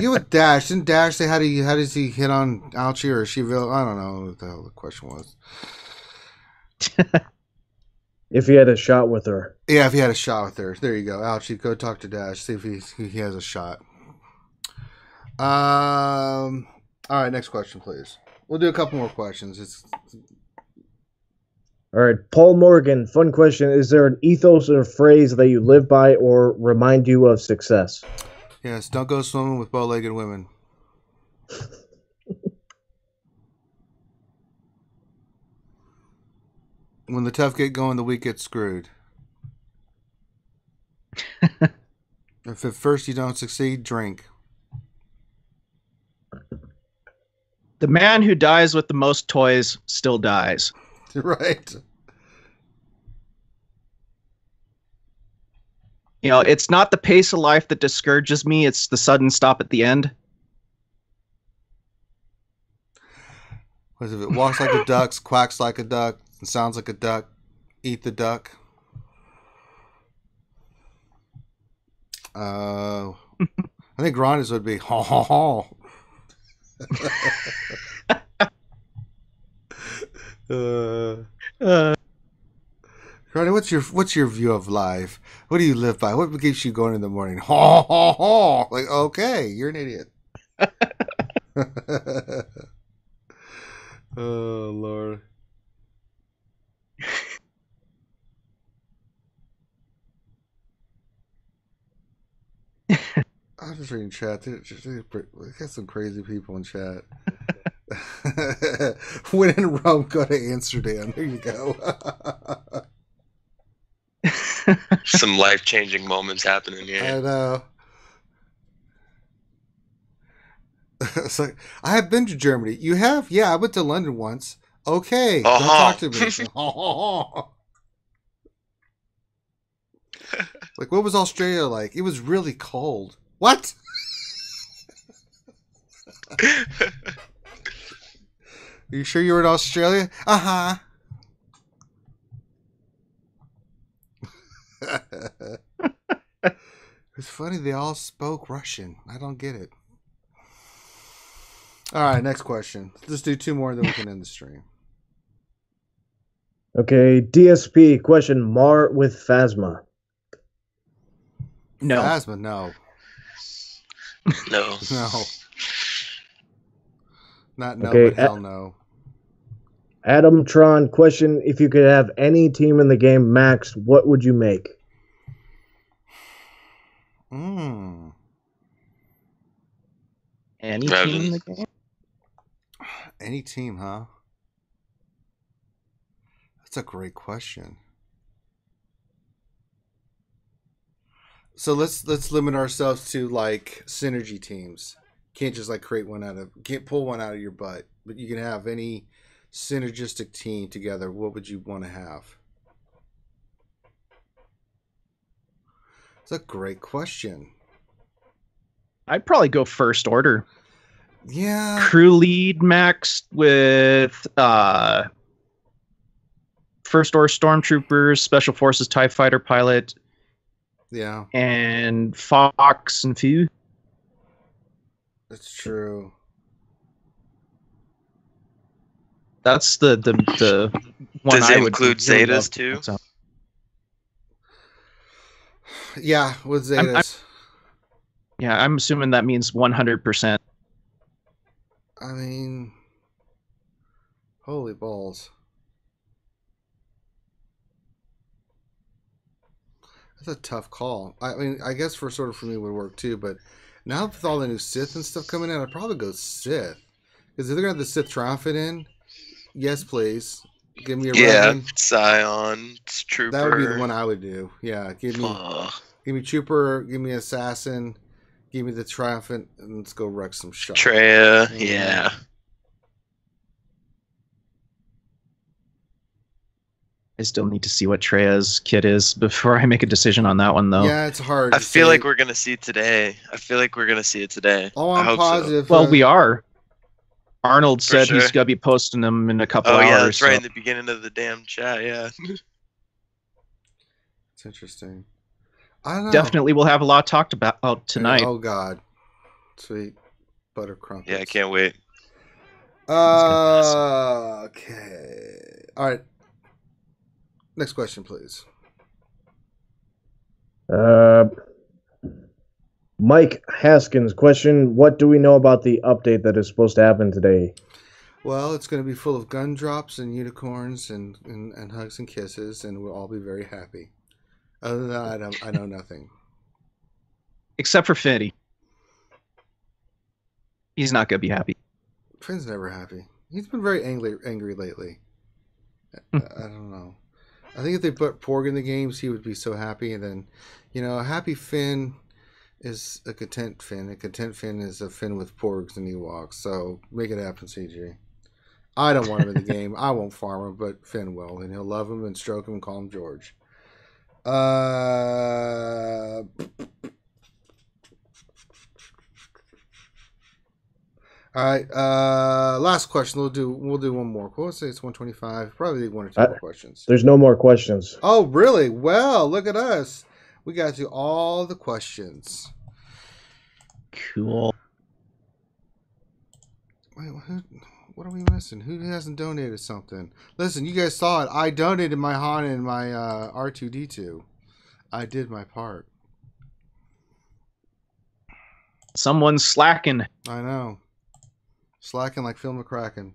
Speaker 1: You with Dash. Didn't Dash say how does he hit on Ouchie or she? I don't know what the hell the question was.
Speaker 3: If he had a shot with her.
Speaker 1: Yeah, if he had a shot with her. There you go. Ouchie, go talk to Dash. See if he has a shot. All right, next question, please. We'll do a couple more questions.
Speaker 3: All right, Paul Morgan, fun question. Is there an ethos or phrase that you live by or remind you of success?
Speaker 1: Yes, don't go swimming with bow-legged women. When the tough get going, the weak get screwed. If at first you don't succeed, drink.
Speaker 5: The man who dies with the most toys still dies.
Speaker 1: Right.
Speaker 5: It's not the pace of life that discourages me. It's the sudden stop at the end.
Speaker 1: What is it? Walks like a duck, quacks like a duck, and sounds like a duck. Eat the duck. I think Ronnie's would be ha ha ha. Ronnie, what's your view of life? What do you live by? What keeps you going in the morning? Ha ha ha! Like, okay, you're an idiot. Oh Lord. I'm just reading chat. They got some crazy people in chat. When in Rome, go to Amsterdam. There you go.
Speaker 4: Some life-changing moments happening here.
Speaker 1: I know. It's like, I have been to Germany. You have? Yeah, I went to London once. Okay, don't talk to me. Like, what was Australia like? It was really cold. What? Are you sure you were in Australia? Uh-huh. It's funny they all spoke Russian. I don't get it. All right, next question. Let's do 2 more, then we can end the stream.
Speaker 3: Okay, DSP question: Mar with Phasma.
Speaker 5: No.
Speaker 1: Phasma, no.
Speaker 4: No.
Speaker 1: No. Not no,
Speaker 3: Okay,
Speaker 1: but hell no.
Speaker 3: Adam Tron question: If you could have any team in the game maxed, what would you make?
Speaker 5: Any team in the game?
Speaker 1: Any team, huh? That's a great question. So let's limit ourselves to like synergy teams. Can't just like can't pull one out of your butt, but you can have any synergistic team together. What would you want to have? It's a great question.
Speaker 5: I'd probably go first order.
Speaker 1: Yeah.
Speaker 5: Crew lead maxed with first order stormtroopers, special forces TIE fighter pilot.
Speaker 1: Yeah.
Speaker 5: And Fox and Few.
Speaker 1: That's true.
Speaker 5: That's the one.
Speaker 4: Does
Speaker 5: I
Speaker 4: it
Speaker 5: would
Speaker 4: include
Speaker 5: really
Speaker 4: Zetas
Speaker 5: love.
Speaker 4: too?
Speaker 5: So,
Speaker 1: Yeah, with Zetas.
Speaker 5: I'm assuming that means 100%.
Speaker 1: I mean, holy balls. That's a tough call. I mean, I guess for me would work too, but now with all the new Sith and stuff coming in, I'd probably go Sith. Because if they're going to have the Sith Triumvirate in, yes, please. Give me a Revan.
Speaker 4: Sion, Trooper.
Speaker 1: That would be the one I would do. Yeah, give me Trooper, give me Assassin, give me the Triumphant, and let's go wreck some shop.
Speaker 4: Treya, yeah.
Speaker 5: I still need to see what Treya's kit is before I make a decision on that one, though.
Speaker 1: Yeah, it's hard.
Speaker 4: I feel like we're gonna see it today.
Speaker 1: Oh, I'm positive.
Speaker 5: So. Well, we are. Arnold said
Speaker 4: sure.
Speaker 5: he's gonna be posting them in a couple hours.
Speaker 4: Oh yeah, that's
Speaker 5: so.
Speaker 4: right in the beginning of the damn chat. Yeah.
Speaker 1: It's interesting. I don't know.
Speaker 5: Definitely, we'll have a lot talked about tonight.
Speaker 1: Oh God, sweet butter crumpets.
Speaker 4: Yeah, I can't wait.
Speaker 1: Okay. All right. Next question, please.
Speaker 3: Mike Haskins question: What do we know about the update that is supposed to happen today?
Speaker 1: Well, it's going to be full of gun drops and unicorns and hugs and kisses, and we'll all be very happy. Other than that, I know nothing.
Speaker 5: Except for Finny. He's not going to be happy.
Speaker 1: Finn's never happy. He's been very angry lately. I don't know. I think if they put Porg in the games, he would be so happy. And then, a happy Finn is a content Finn. A content Finn is a Finn with Porgs and Ewoks. So make it happen, CG. I don't want him in the game. I won't farm him, but Finn will. And he'll love him and stroke him and call him George. All right. Last question. We'll do one more. We'll say it's 125. Probably one or two more questions.
Speaker 3: There's no more questions.
Speaker 1: Oh, really? Well, look at us. We got to all the questions.
Speaker 5: Cool.
Speaker 1: Wait, what are we missing? Who hasn't donated something? Listen, you guys saw it. I donated my Han and my R2D2. I did my part.
Speaker 5: Someone's slacking.
Speaker 1: I know. Slacking like Phil McCracken.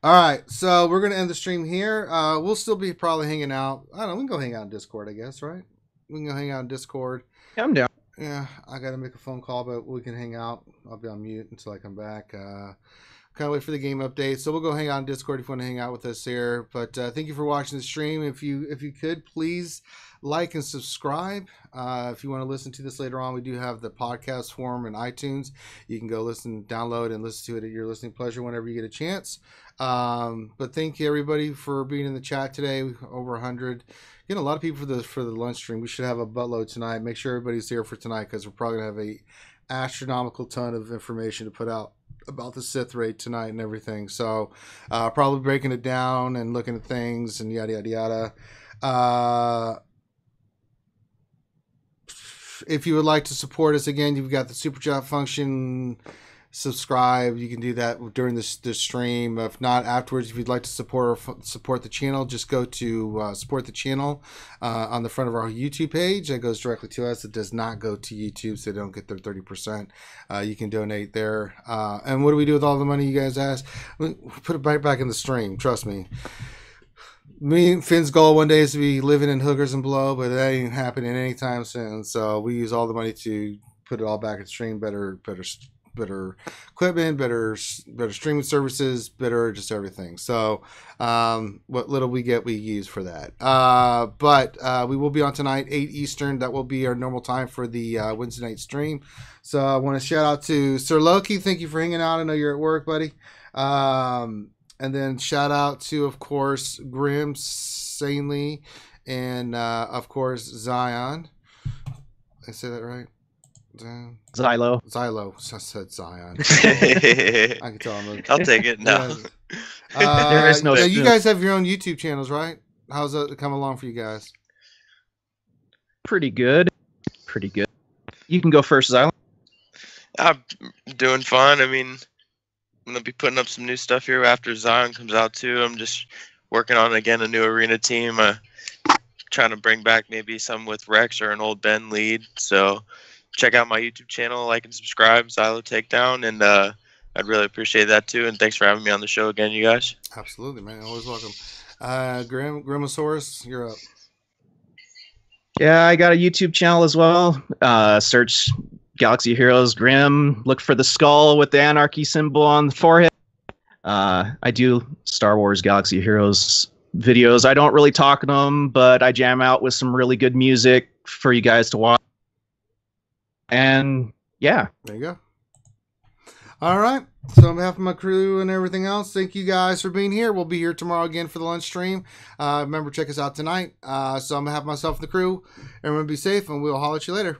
Speaker 1: All right, so we're going to end the stream here. We'll still be probably hanging out. I don't know. We can go hang out in Discord, I guess, right? We can go hang out in Discord.
Speaker 5: Yeah, I'm down.
Speaker 1: Yeah, I got to make a phone call, but we can hang out. I'll be on mute until I come back. Can't wait for the game update. So we'll go hang out in Discord if you want to hang out with us here. But thank you for watching the stream. If you could, please like and subscribe. If you want to listen to this later on, we do have the podcast form in iTunes. You can go download and listen to it at your listening pleasure whenever you get a chance. But thank you everybody for being in the chat today. Over 100. Getting a lot of people for the lunch stream. We should have a buttload tonight. Make sure everybody's here for tonight because we're probably gonna have a astronomical ton of information to put out about the Sith raid tonight and everything. So probably breaking it down and looking at things and yada yada yada. If you would like to support us, again, you've got the super chat function. Subscribe. You can do that during this stream. If not, afterwards, if you'd like to support the channel, just go to support the channel on the front of our YouTube page. That goes directly to us. It does not go to YouTube, so they don't get their 30%. You can donate there. And what do we do with all the money you guys ask? We put it right back in the stream. Trust me. Me and Finn's goal one day is to be living in hookers and blow, but that ain't happening anytime soon. So we use all the money to put it all back in stream. Better equipment, better streaming services, better just everything. So what little we get, we use for that. But we will be on tonight, 8 Eastern. That will be our normal time for the Wednesday night stream. So I want to shout out to Sir Loki. Thank you for hanging out. I know you're at work, buddy. And then shout out to, of course, Grim, Sanely, and of course Sion. I say that right?
Speaker 5: Xylo.
Speaker 1: I said Zion. I can tell him.
Speaker 4: I'll take it. No.
Speaker 5: There is no.
Speaker 1: You guys have your own YouTube channels, right? How's that come along for you guys?
Speaker 5: Pretty good. Pretty good. You can go first, Xylo.
Speaker 4: I'm doing fine. I mean, I'm gonna be putting up some new stuff here after Zion comes out too. I'm just working on again a new arena team. Trying to bring back maybe some with Rex or an old Ben lead. So check out my YouTube channel, like and subscribe, Xylo Takedown, and I'd really appreciate that too. And thanks for having me on the show again, you guys.
Speaker 1: Absolutely, man. Always welcome. Grimosaurus, you're up.
Speaker 5: Yeah, I got a YouTube channel as well. Search Galaxy Heroes Grim. Look for the skull with the anarchy symbol on the forehead. I do Star Wars Galaxy Heroes videos. I don't really talk to them, but I jam out with some really good music for you guys to watch. And yeah.
Speaker 1: There you go. All right. So on behalf of my crew and everything else, thank you guys for being here. We'll be here tomorrow again for the lunch stream. Remember, check us out tonight. So on behalf of myself and the crew, everyone be safe, and we'll holler at you later.